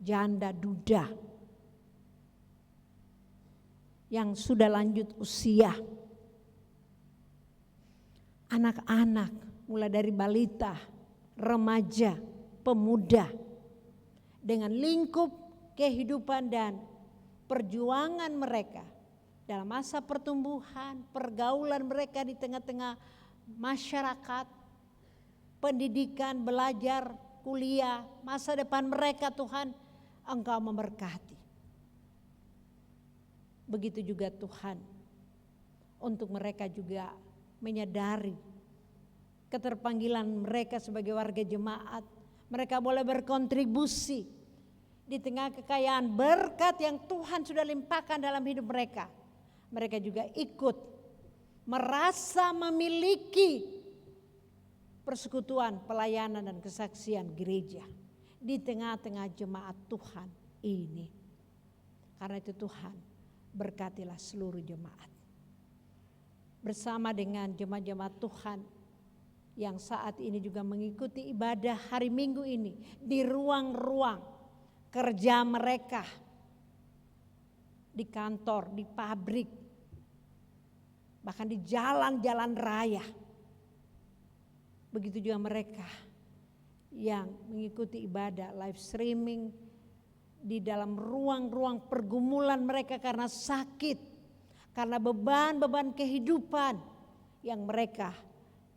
janda duda yang sudah lanjut usia, anak-anak, mulai dari balita, remaja, pemuda, dengan lingkup kehidupan dan perjuangan mereka dalam masa pertumbuhan, pergaulan mereka di tengah-tengah masyarakat, pendidikan, belajar, kuliah, masa depan mereka Tuhan, Engkau memberkati. Begitu juga Tuhan, untuk mereka juga menyadari keterpanggilan mereka sebagai warga jemaat. Mereka boleh berkontribusi di tengah kekayaan berkat yang Tuhan sudah limpahkan dalam hidup mereka. Mereka juga ikut merasa memiliki persekutuan, pelayanan dan kesaksian gereja di tengah-tengah jemaat Tuhan ini. Karena itu Tuhan, berkatilah seluruh jemaat. Bersama dengan jemaat-jemaat Tuhan yang saat ini juga mengikuti ibadah hari Minggu ini di ruang-ruang kerja mereka, di kantor, di pabrik, bahkan di jalan-jalan raya. Begitu juga mereka yang mengikuti ibadah live streaming di dalam ruang-ruang pergumulan mereka karena sakit, karena beban-beban kehidupan yang mereka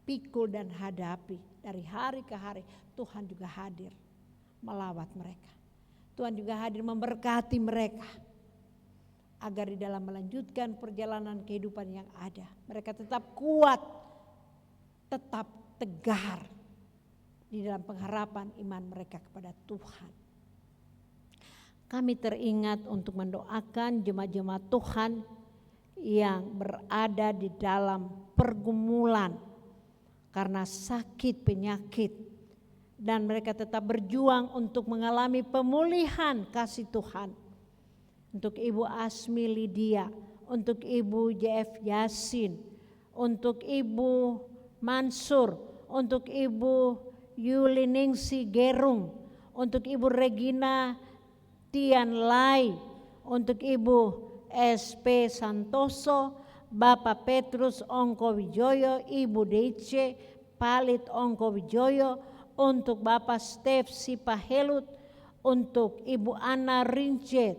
pikul dan hadapi dari hari ke hari. Tuhan juga hadir melawat mereka. Tuhan juga hadir memberkati mereka agar di dalam melanjutkan perjalanan kehidupan yang ada, mereka tetap kuat, tetap tegar di dalam pengharapan iman mereka kepada Tuhan. Kami teringat untuk mendoakan jemaat-jemaat Tuhan yang berada di dalam pergumulan karena sakit penyakit, dan mereka tetap berjuang untuk mengalami pemulihan kasih Tuhan. Untuk Ibu Asmi Lydia, untuk Ibu JF Yasin, untuk Ibu Mansur, untuk Ibu Yuliningsi Gerung, untuk Ibu Regina Tian Lai, untuk Ibu SP Santoso, Bapak Petrus Ongko Wijoyo, Ibu Dece Palit Ongko Wijoyo, untuk Bapak Stef Sipahelut, untuk Ibu Ana Rincet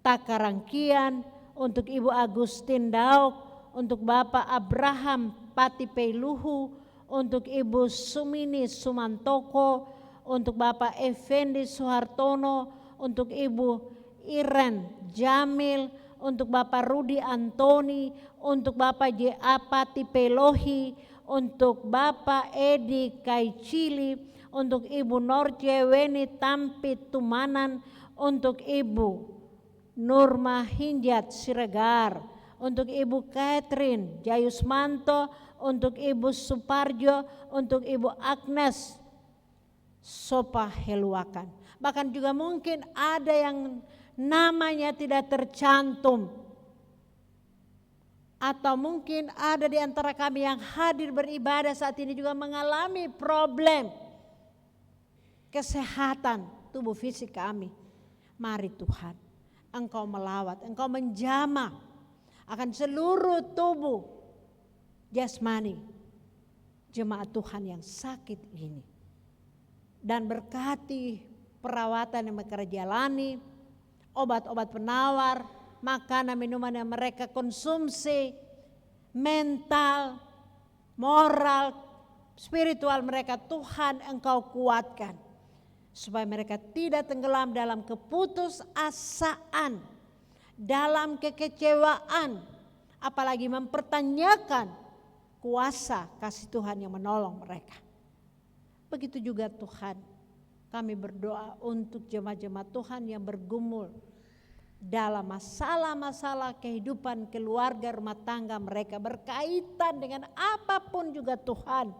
Takarangkian, untuk Ibu Agustin Daok, untuk Bapak Abraham Patipeiluhu, untuk Ibu Sumini Sumantoko, untuk Bapak Effendi Suhartono, untuk Ibu Iren Jamil, untuk Bapak Rudi Antoni, untuk Bapak J.A. Patipelohi, untuk Bapak Edi Kaicili, untuk Ibu Norce Weni Tampit Tumanan, untuk Ibu Nurma Hinjat Siregar, untuk Ibu Catherine Jayusmanto, untuk Ibu Suparjo, untuk Ibu Agnes Sopa Heluakan. Bahkan juga mungkin ada yang namanya tidak tercantum, atau mungkin ada di antara kami yang hadir beribadah saat ini juga mengalami problem kesehatan tubuh fisik kami. Mari Tuhan, Engkau melawat, Engkau menjamah akan seluruh tubuh jasmani jemaat Tuhan yang sakit ini, dan berkati perawatan yang mereka jalani, obat-obat penawar, makanan minuman yang mereka konsumsi, mental, moral, spiritual mereka. Tuhan, Engkau kuatkan supaya mereka tidak tenggelam dalam keputusasaan, dalam kekecewaan, apalagi mempertanyakan kuasa kasih Tuhan yang menolong mereka. Begitu juga Tuhan, kami berdoa untuk jemaat-jemaat Tuhan yang bergumul dalam masalah-masalah kehidupan keluarga, rumah tangga mereka, berkaitan dengan apapun juga Tuhan.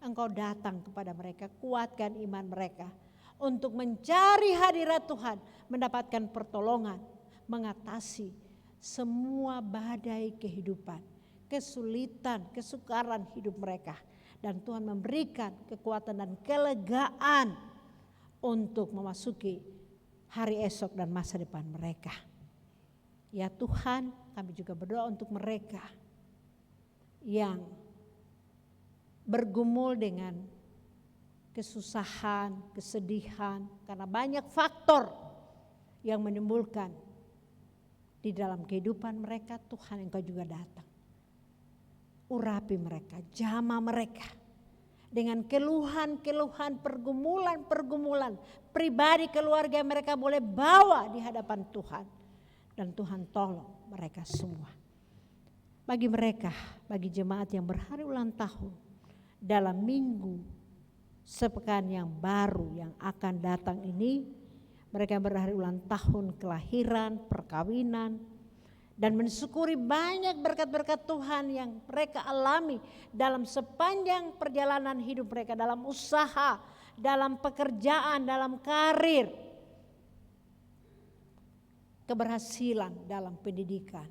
Engkau datang kepada mereka, kuatkan iman mereka untuk mencari hadirat Tuhan, mendapatkan pertolongan, mengatasi semua badai kehidupan, kesulitan, kesukaran hidup mereka. Dan Tuhan memberikan kekuatan dan kelegaan untuk memasuki hari esok dan masa depan mereka. Ya Tuhan, kami juga berdoa untuk mereka yang bergumul dengan kesusahan, kesedihan, karena banyak faktor yang menimbulkan di dalam kehidupan mereka. Tuhan, Engkau juga datang. Urapi mereka, jamah mereka dengan keluhan-keluhan, pergumulan-pergumulan pribadi, keluarga yang mereka boleh bawa di hadapan Tuhan. Dan Tuhan tolong mereka semua. Bagi mereka, bagi jemaat yang berhari ulang tahun dalam minggu sepekan yang baru yang akan datang ini, mereka berhari ulang tahun kelahiran, perkawinan, dan mensyukuri banyak berkat-berkat Tuhan yang mereka alami dalam sepanjang perjalanan hidup mereka, dalam usaha, dalam pekerjaan, dalam karir, keberhasilan dalam pendidikan.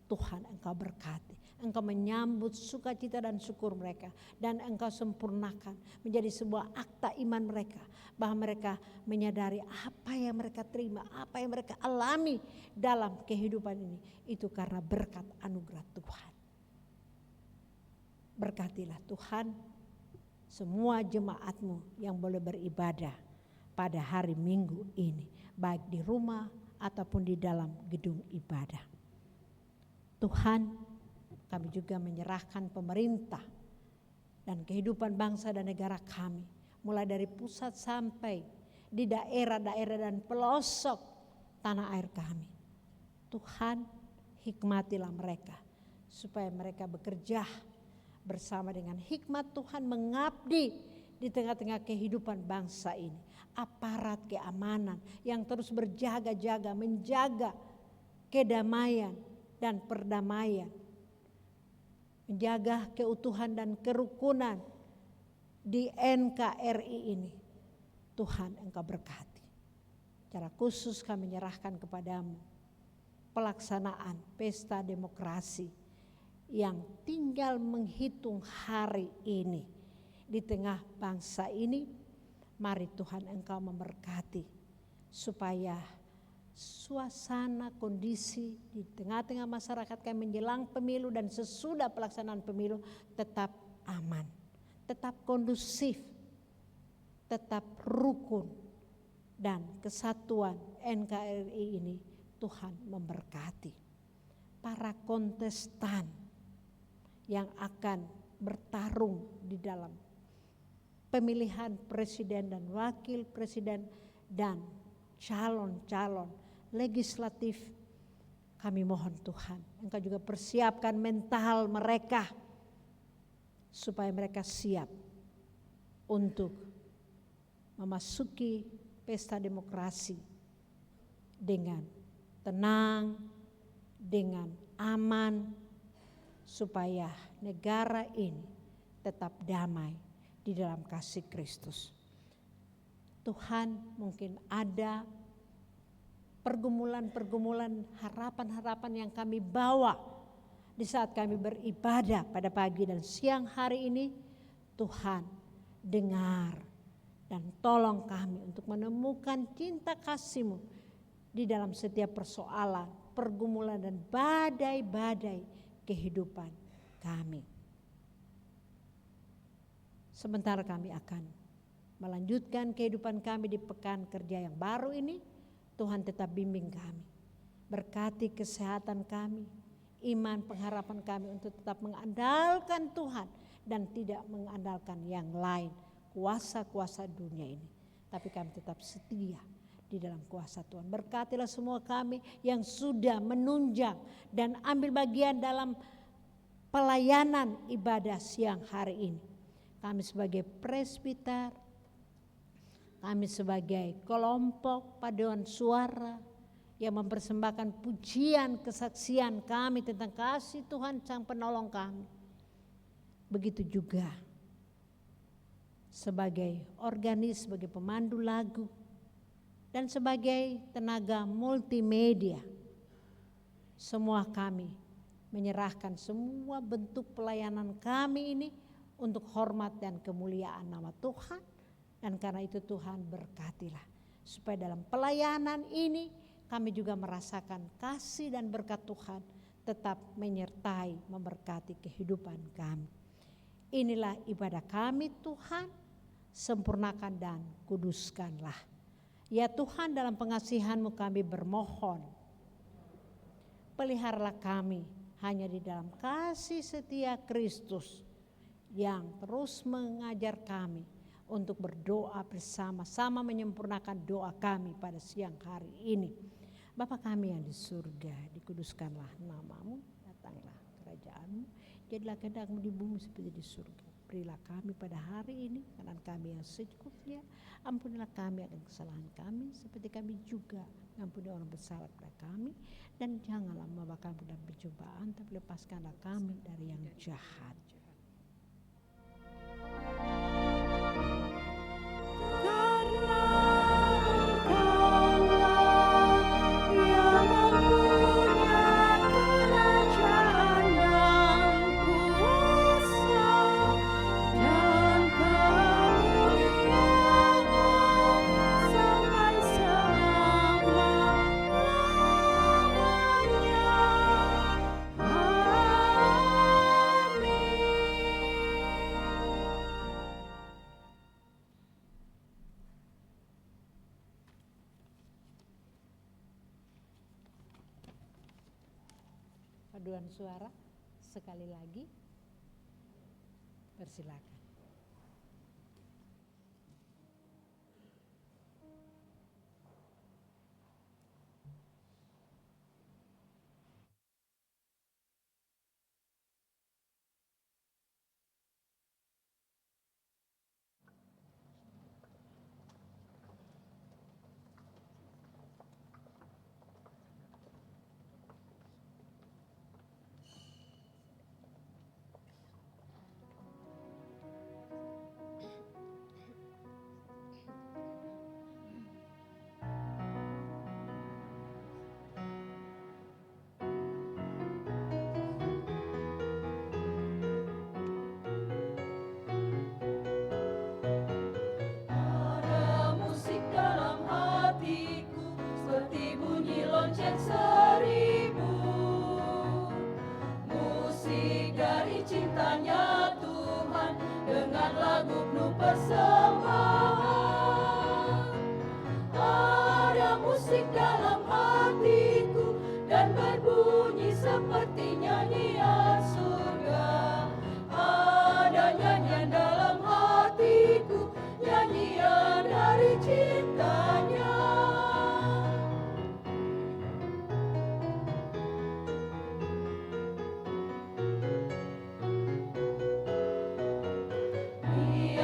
Tuhan, Engkau berkati, Engkau menyambut sukacita dan syukur mereka, dan Engkau sempurnakan menjadi sebuah akta iman mereka, bahwa mereka menyadari apa yang mereka terima, apa yang mereka alami dalam kehidupan ini, itu karena berkat anugerah Tuhan. Berkatilah Tuhan semua jemaat-Mu yang boleh beribadah pada hari Minggu ini, baik di rumah ataupun di dalam gedung ibadah. Tuhan, kami juga menyerahkan pemerintah dan kehidupan bangsa dan negara kami, mulai dari pusat sampai di daerah-daerah dan pelosok tanah air kami. Tuhan, hikmatilah mereka supaya mereka bekerja bersama dengan hikmat Tuhan, mengabdi di tengah-tengah kehidupan bangsa ini. Aparat keamanan yang terus berjaga-jaga menjaga kedamaian dan perdamaian, menjaga keutuhan dan kerukunan di NKRI ini. Tuhan, Engkau berkati. Secara khusus kami menyerahkan kepadamu pelaksanaan pesta demokrasi yang tinggal menghitung hari ini di tengah bangsa ini. Mari Tuhan, Engkau memberkati supaya suasana kondisi di tengah-tengah masyarakat kami menjelang pemilu dan sesudah pelaksanaan pemilu tetap aman, tetap kondusif, tetap rukun, dan kesatuan NKRI ini Tuhan memberkati. Para kontestan yang akan bertarung di dalam pemilihan presiden dan wakil presiden dan calon-calon legislatif, kami mohon Tuhan, Engkau juga persiapkan mental mereka supaya mereka siap untuk memasuki pesta demokrasi dengan tenang, dengan aman, supaya negara ini tetap damai di dalam kasih Kristus. Tuhan, mungkin ada pergumulan-pergumulan, harapan-harapan yang kami bawa di saat kami beribadah pada pagi dan siang hari ini. Tuhan, dengar dan tolong kami untuk menemukan cinta kasih-Mu di dalam setiap persoalan, pergumulan dan badai-badai kehidupan kami. Sebentar kami akan melanjutkan kehidupan kami di pekan kerja yang baru ini. Tuhan tetap bimbing kami, berkati kesehatan kami, iman pengharapan kami untuk tetap mengandalkan Tuhan dan tidak mengandalkan yang lain, kuasa-kuasa dunia ini. Tapi kami tetap setia di dalam kuasa Tuhan. Berkatilah semua kami yang sudah menunjang dan ambil bagian dalam pelayanan ibadah siang hari ini. Kami sebagai presbiter, kami sebagai kelompok paduan suara yang mempersembahkan pujian kesaksian kami tentang kasih Tuhan Sang Penolong kami. Begitu juga sebagai organis, sebagai pemandu lagu, dan sebagai tenaga multimedia. Semua kami menyerahkan semua bentuk pelayanan kami ini untuk hormat dan kemuliaan nama Tuhan. Dan karena itu Tuhan berkatilah supaya dalam pelayanan ini kami juga merasakan kasih dan berkat Tuhan tetap menyertai, memberkati kehidupan kami. Inilah ibadah kami Tuhan, sempurnakan dan kuduskanlah. Ya Tuhan, dalam pengasihan-Mu kami bermohon, peliharalah kami hanya di dalam kasih setia Kristus yang terus mengajar kami untuk berdoa bersama-sama, menyempurnakan doa kami pada siang hari ini. Bapa kami yang di surga, dikuduskanlah nama-Mu, datanglah kerajaan-Mu, jadilah kehendak-Mu di bumi seperti di surga. Berilah kami pada hari ini makanan kami yang secukupnya. Ampunilah kami akan kesalahan kami, seperti kami juga mengampuni orang bersalah pada kami. Dan janganlah membawa kami dalam pencobaan, tapi lepaskanlah kami dari yang jahat. Paduan suara sekali lagi, persilakan. lonceng seribu, musik dari cintanya Tuhan dengan lagu penuh persembahan. Ada musik dalam hatiku dan berbunyi seperti nyanyian surga. Ada nyanyian dalam hatiku, nyanyian dari cintanya.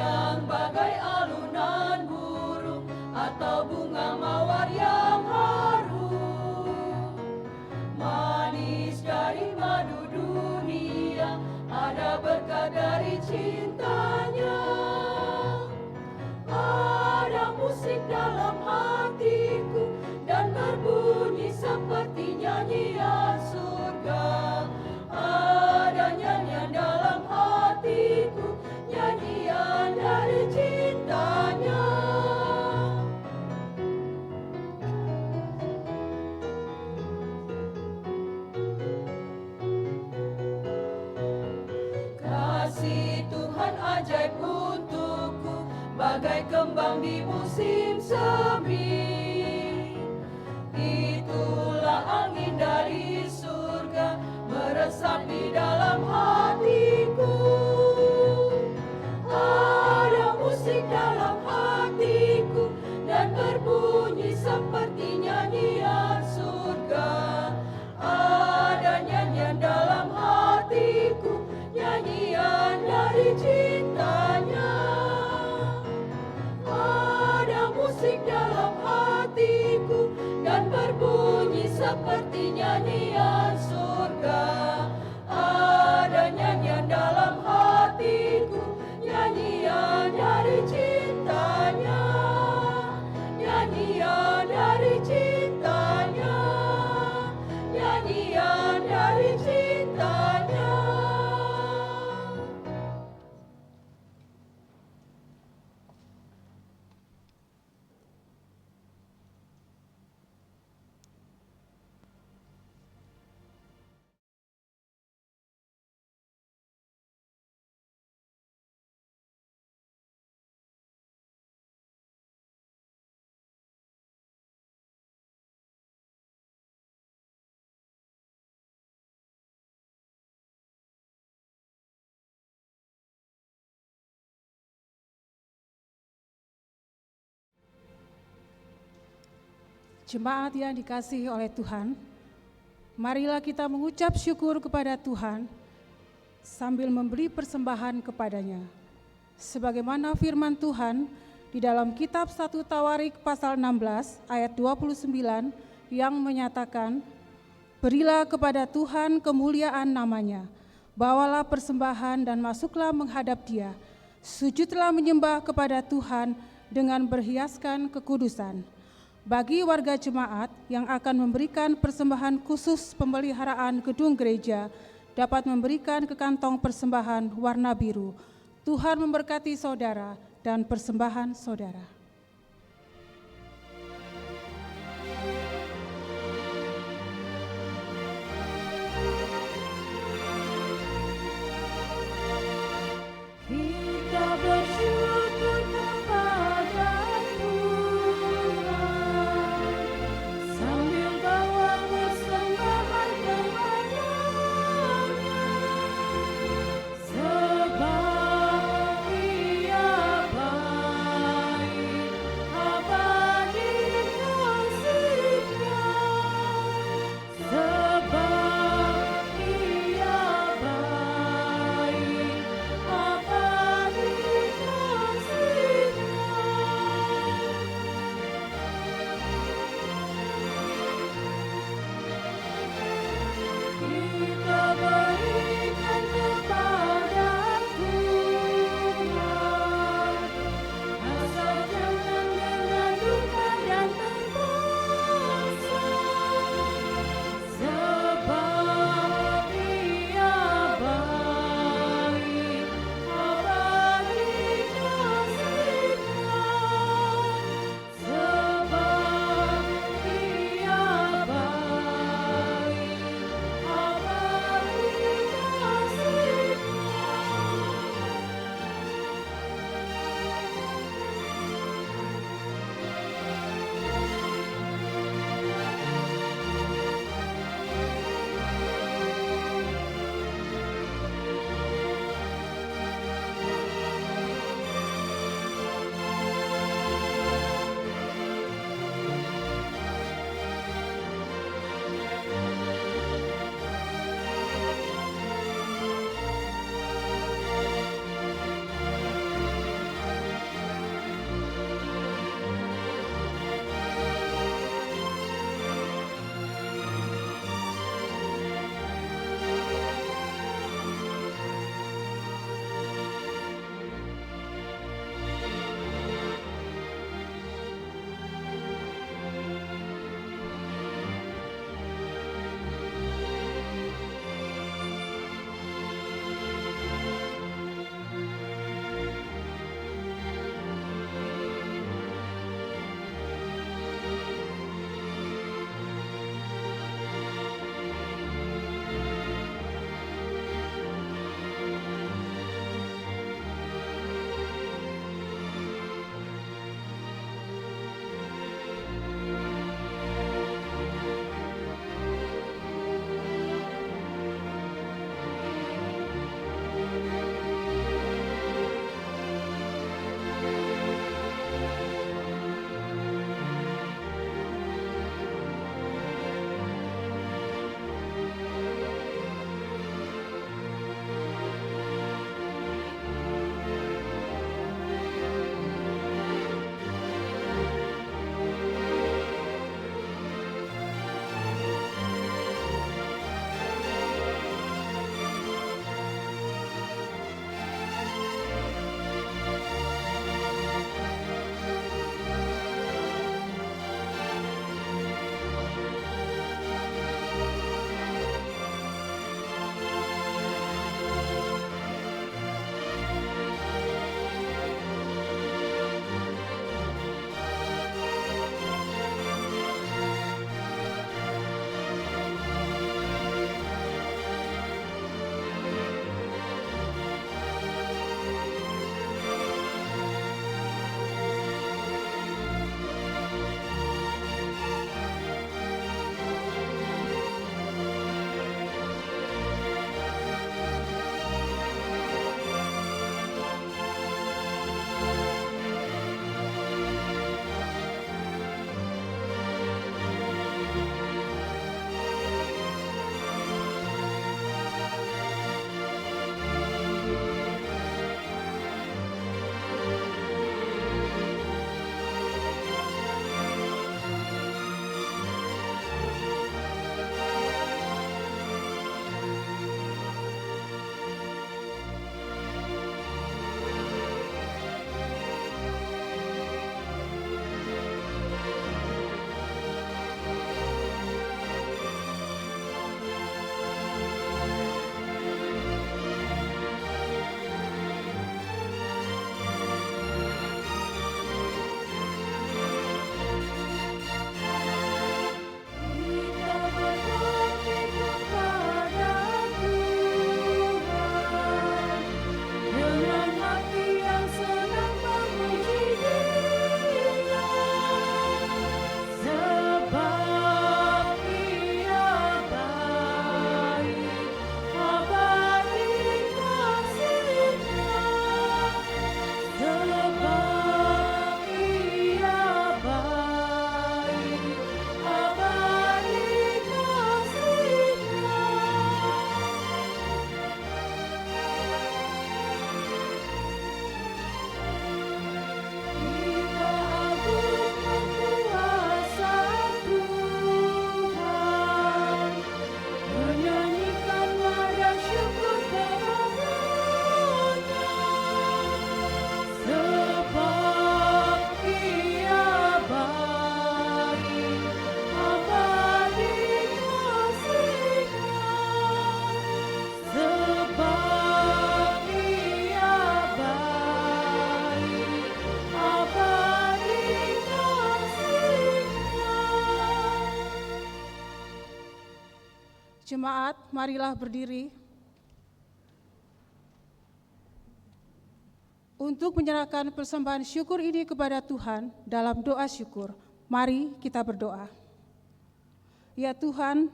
Yang bagai alunan burung atau bunga mawar yang harum, manis dari madu dunia, ada berkat dari cintanya. Ada musik dalam hatiku dan berbunyi seperti nyanyian surga. Ada nyanyian dalam hatiku, nyanyian dari cintanya. Kasih Tuhan ajaib untukku, bagai kembang di musim semi. Itulah angin dari surga, meresap di dalam hatiku. Ada musik dalam hatiku dan berbunyi seperti nyanyian surga. Ada nyanyian dalam hatiku, nyanyian dari cintanya. Ada musik dalam hatiku dan berbunyi seperti nyanyian surga. Ada nyanyian dalam hatiku, nyanyian dari cintanya. Nyanyian dari cintanya. Nyanyian dari cintanya. Jemaat yang dikasihi oleh Tuhan, marilah kita mengucap syukur kepada Tuhan sambil memberi persembahan kepadanya. Sebagaimana firman Tuhan di dalam kitab 1 Tawarik pasal 16 ayat 29 yang menyatakan, berilah kepada Tuhan kemuliaan namanya, bawalah persembahan dan masuklah menghadap Dia, sujudlah menyembah kepada Tuhan dengan berhiaskan kekudusan. Bagi warga jemaat yang akan memberikan persembahan khusus pemeliharaan gedung gereja dapat memberikan ke kantong persembahan warna biru. Tuhan memberkati saudara dan persembahan saudara. Kita bersyukur kepada Tuhan sambil bawa persembahan kepada-Nya, sebab Dia baik. Jemaat, marilah berdiri untuk menyerahkan persembahan syukur ini kepada Tuhan dalam doa syukur. Mari kita berdoa. Ya Tuhan,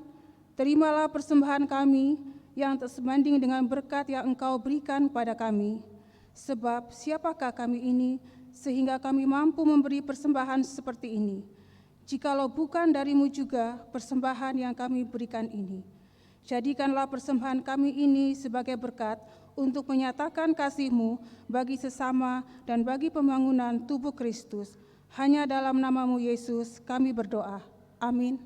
terimalah persembahan kami yang tak sebanding dengan berkat yang Engkau berikan pada kami. Sebab siapakah kami ini sehingga kami mampu memberi persembahan seperti ini? Jikalau bukan dari-Mu juga persembahan yang kami berikan ini. Jadikanlah persembahan kami ini sebagai berkat untuk menyatakan kasih-Mu bagi sesama dan bagi pembangunan tubuh Kristus. Hanya dalam nama-Mu Yesus kami berdoa. Amin.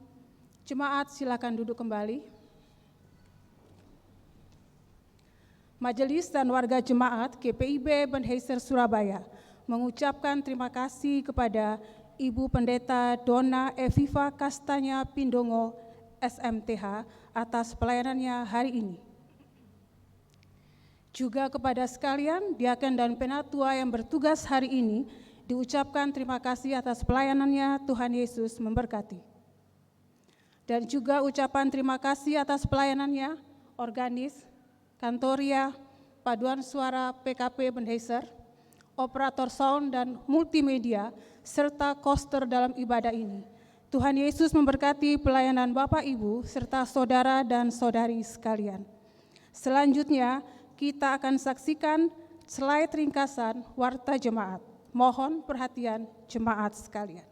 Jemaat, silakan duduk kembali. Majelis dan warga jemaat GPIB Benheiser Surabaya mengucapkan terima kasih kepada Ibu Pendeta Dona Eviva Kastanya Pindongo, SMTH, atas pelayanannya hari ini. Juga kepada sekalian diaken dan penatua yang bertugas hari ini, diucapkan terima kasih atas pelayanannya. Tuhan Yesus memberkati. Dan juga ucapan terima kasih atas pelayanannya organis, kantoria, paduan suara PKP Benheiser, operator sound dan multimedia, serta koster dalam ibadah ini. Tuhan Yesus memberkati pelayanan Bapak Ibu serta saudara dan saudari sekalian. Selanjutnya kita akan saksikan slide ringkasan warta jemaat. Mohon perhatian jemaat sekalian.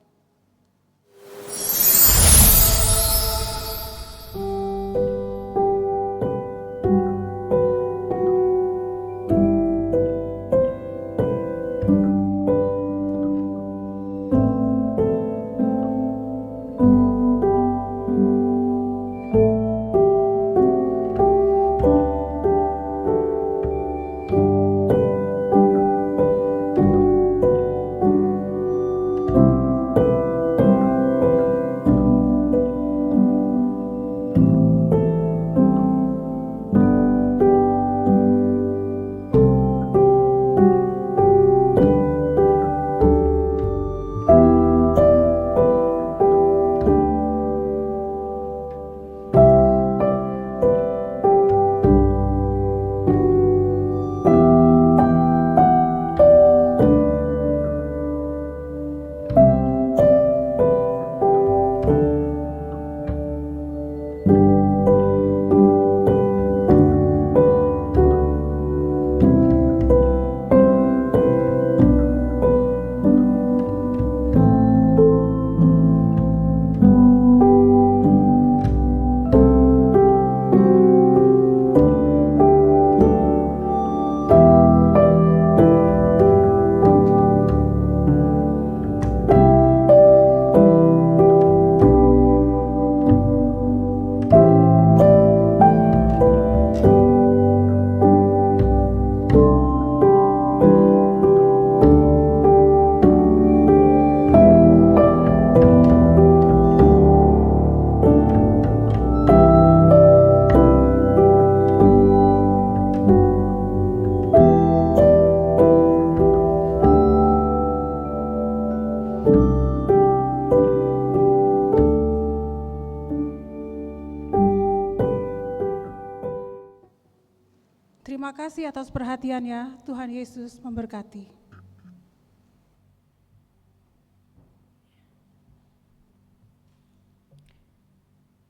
Terima kasih atas perhatiannya. Tuhan Yesus memberkati.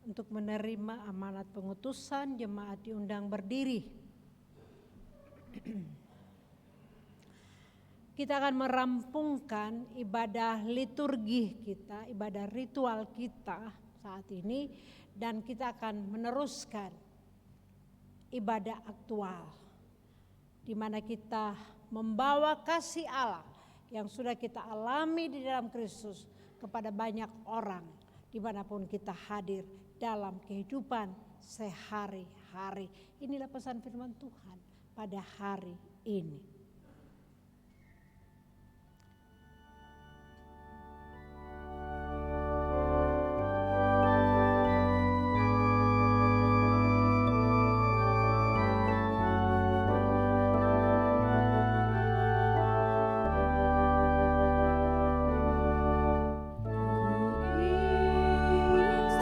Untuk menerima amanat pengutusan, jemaat diundang berdiri. Kita akan merampungkan ibadah liturgi kita, ibadah ritual kita saat ini, dan kita akan meneruskan ibadah aktual, di mana kita membawa kasih Allah yang sudah kita alami di dalam Kristus kepada banyak orang, dimanapun kita hadir dalam kehidupan sehari-hari. Inilah pesan firman Tuhan pada hari ini.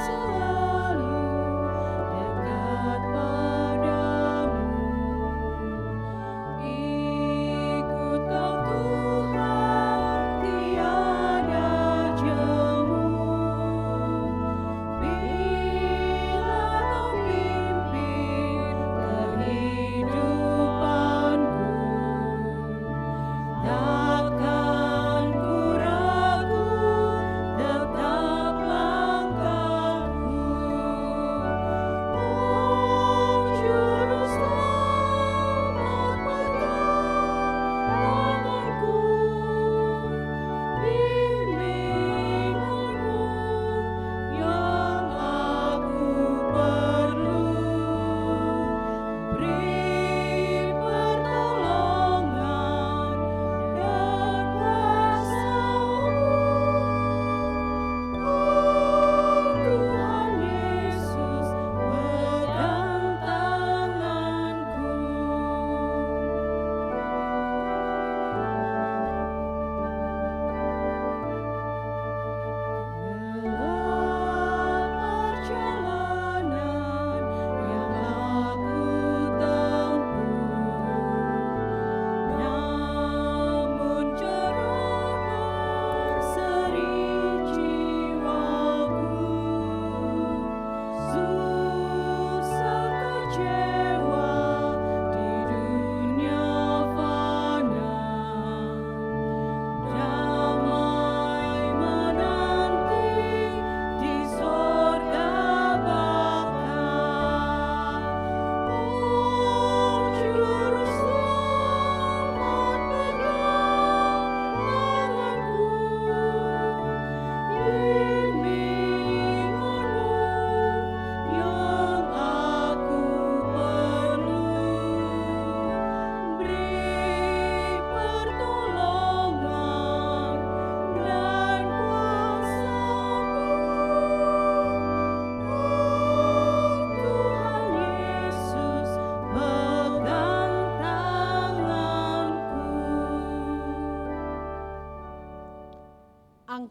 Selalu dekat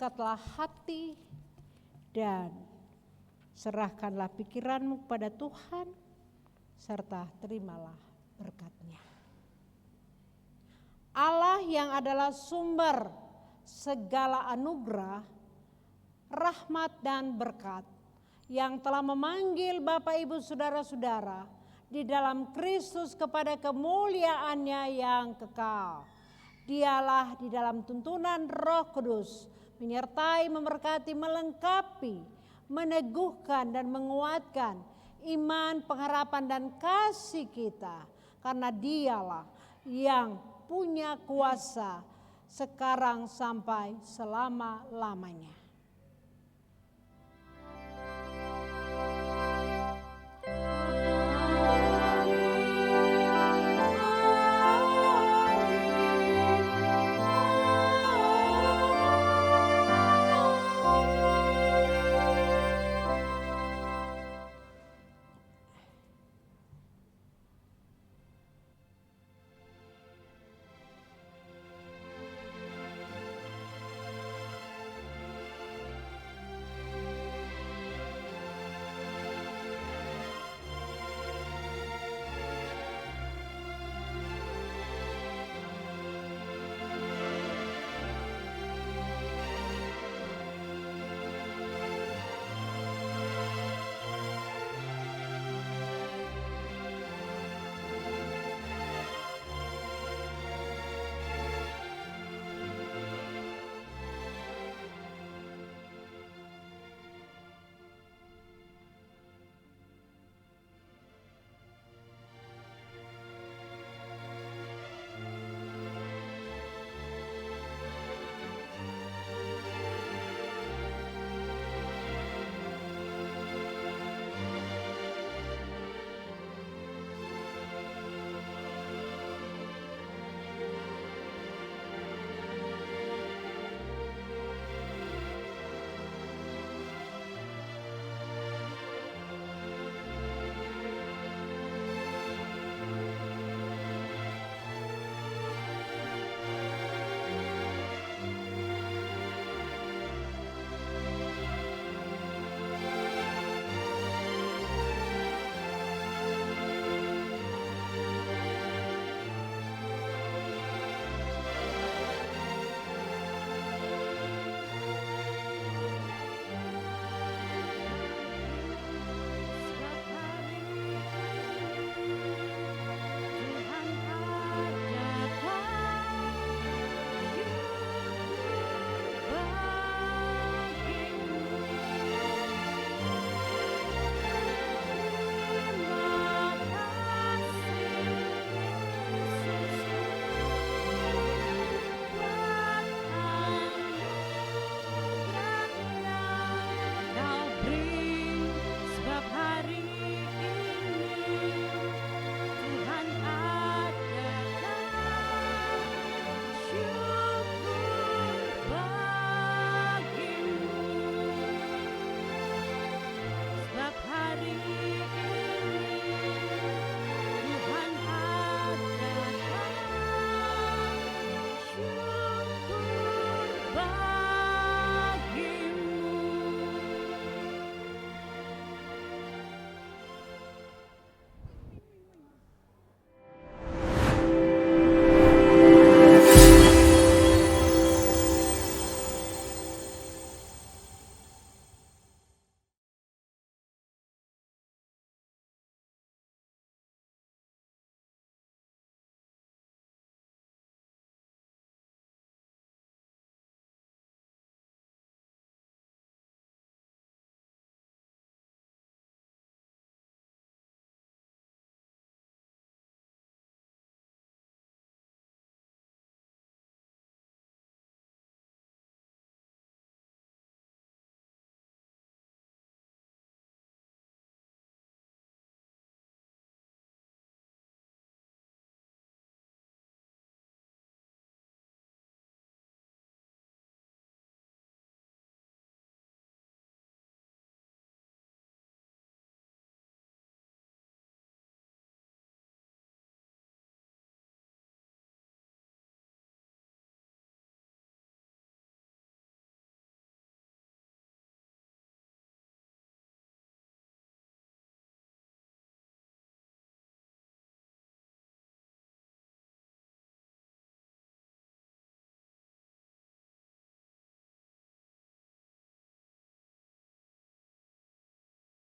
angkatlah hati dan serahkanlah pikiranmu kepada Tuhan, serta terimalah berkat-Nya. Allah yang adalah sumber segala anugerah, rahmat dan berkat, yang telah memanggil Bapak Ibu Saudara-saudara di dalam Kristus kepada kemuliaan-Nya yang kekal. Dialah di dalam tuntunan Roh Kudus menyertai, memberkati, melengkapi, meneguhkan dan menguatkan iman, pengharapan dan kasih kita, karena Dialah yang punya kuasa sekarang sampai selama-lamanya.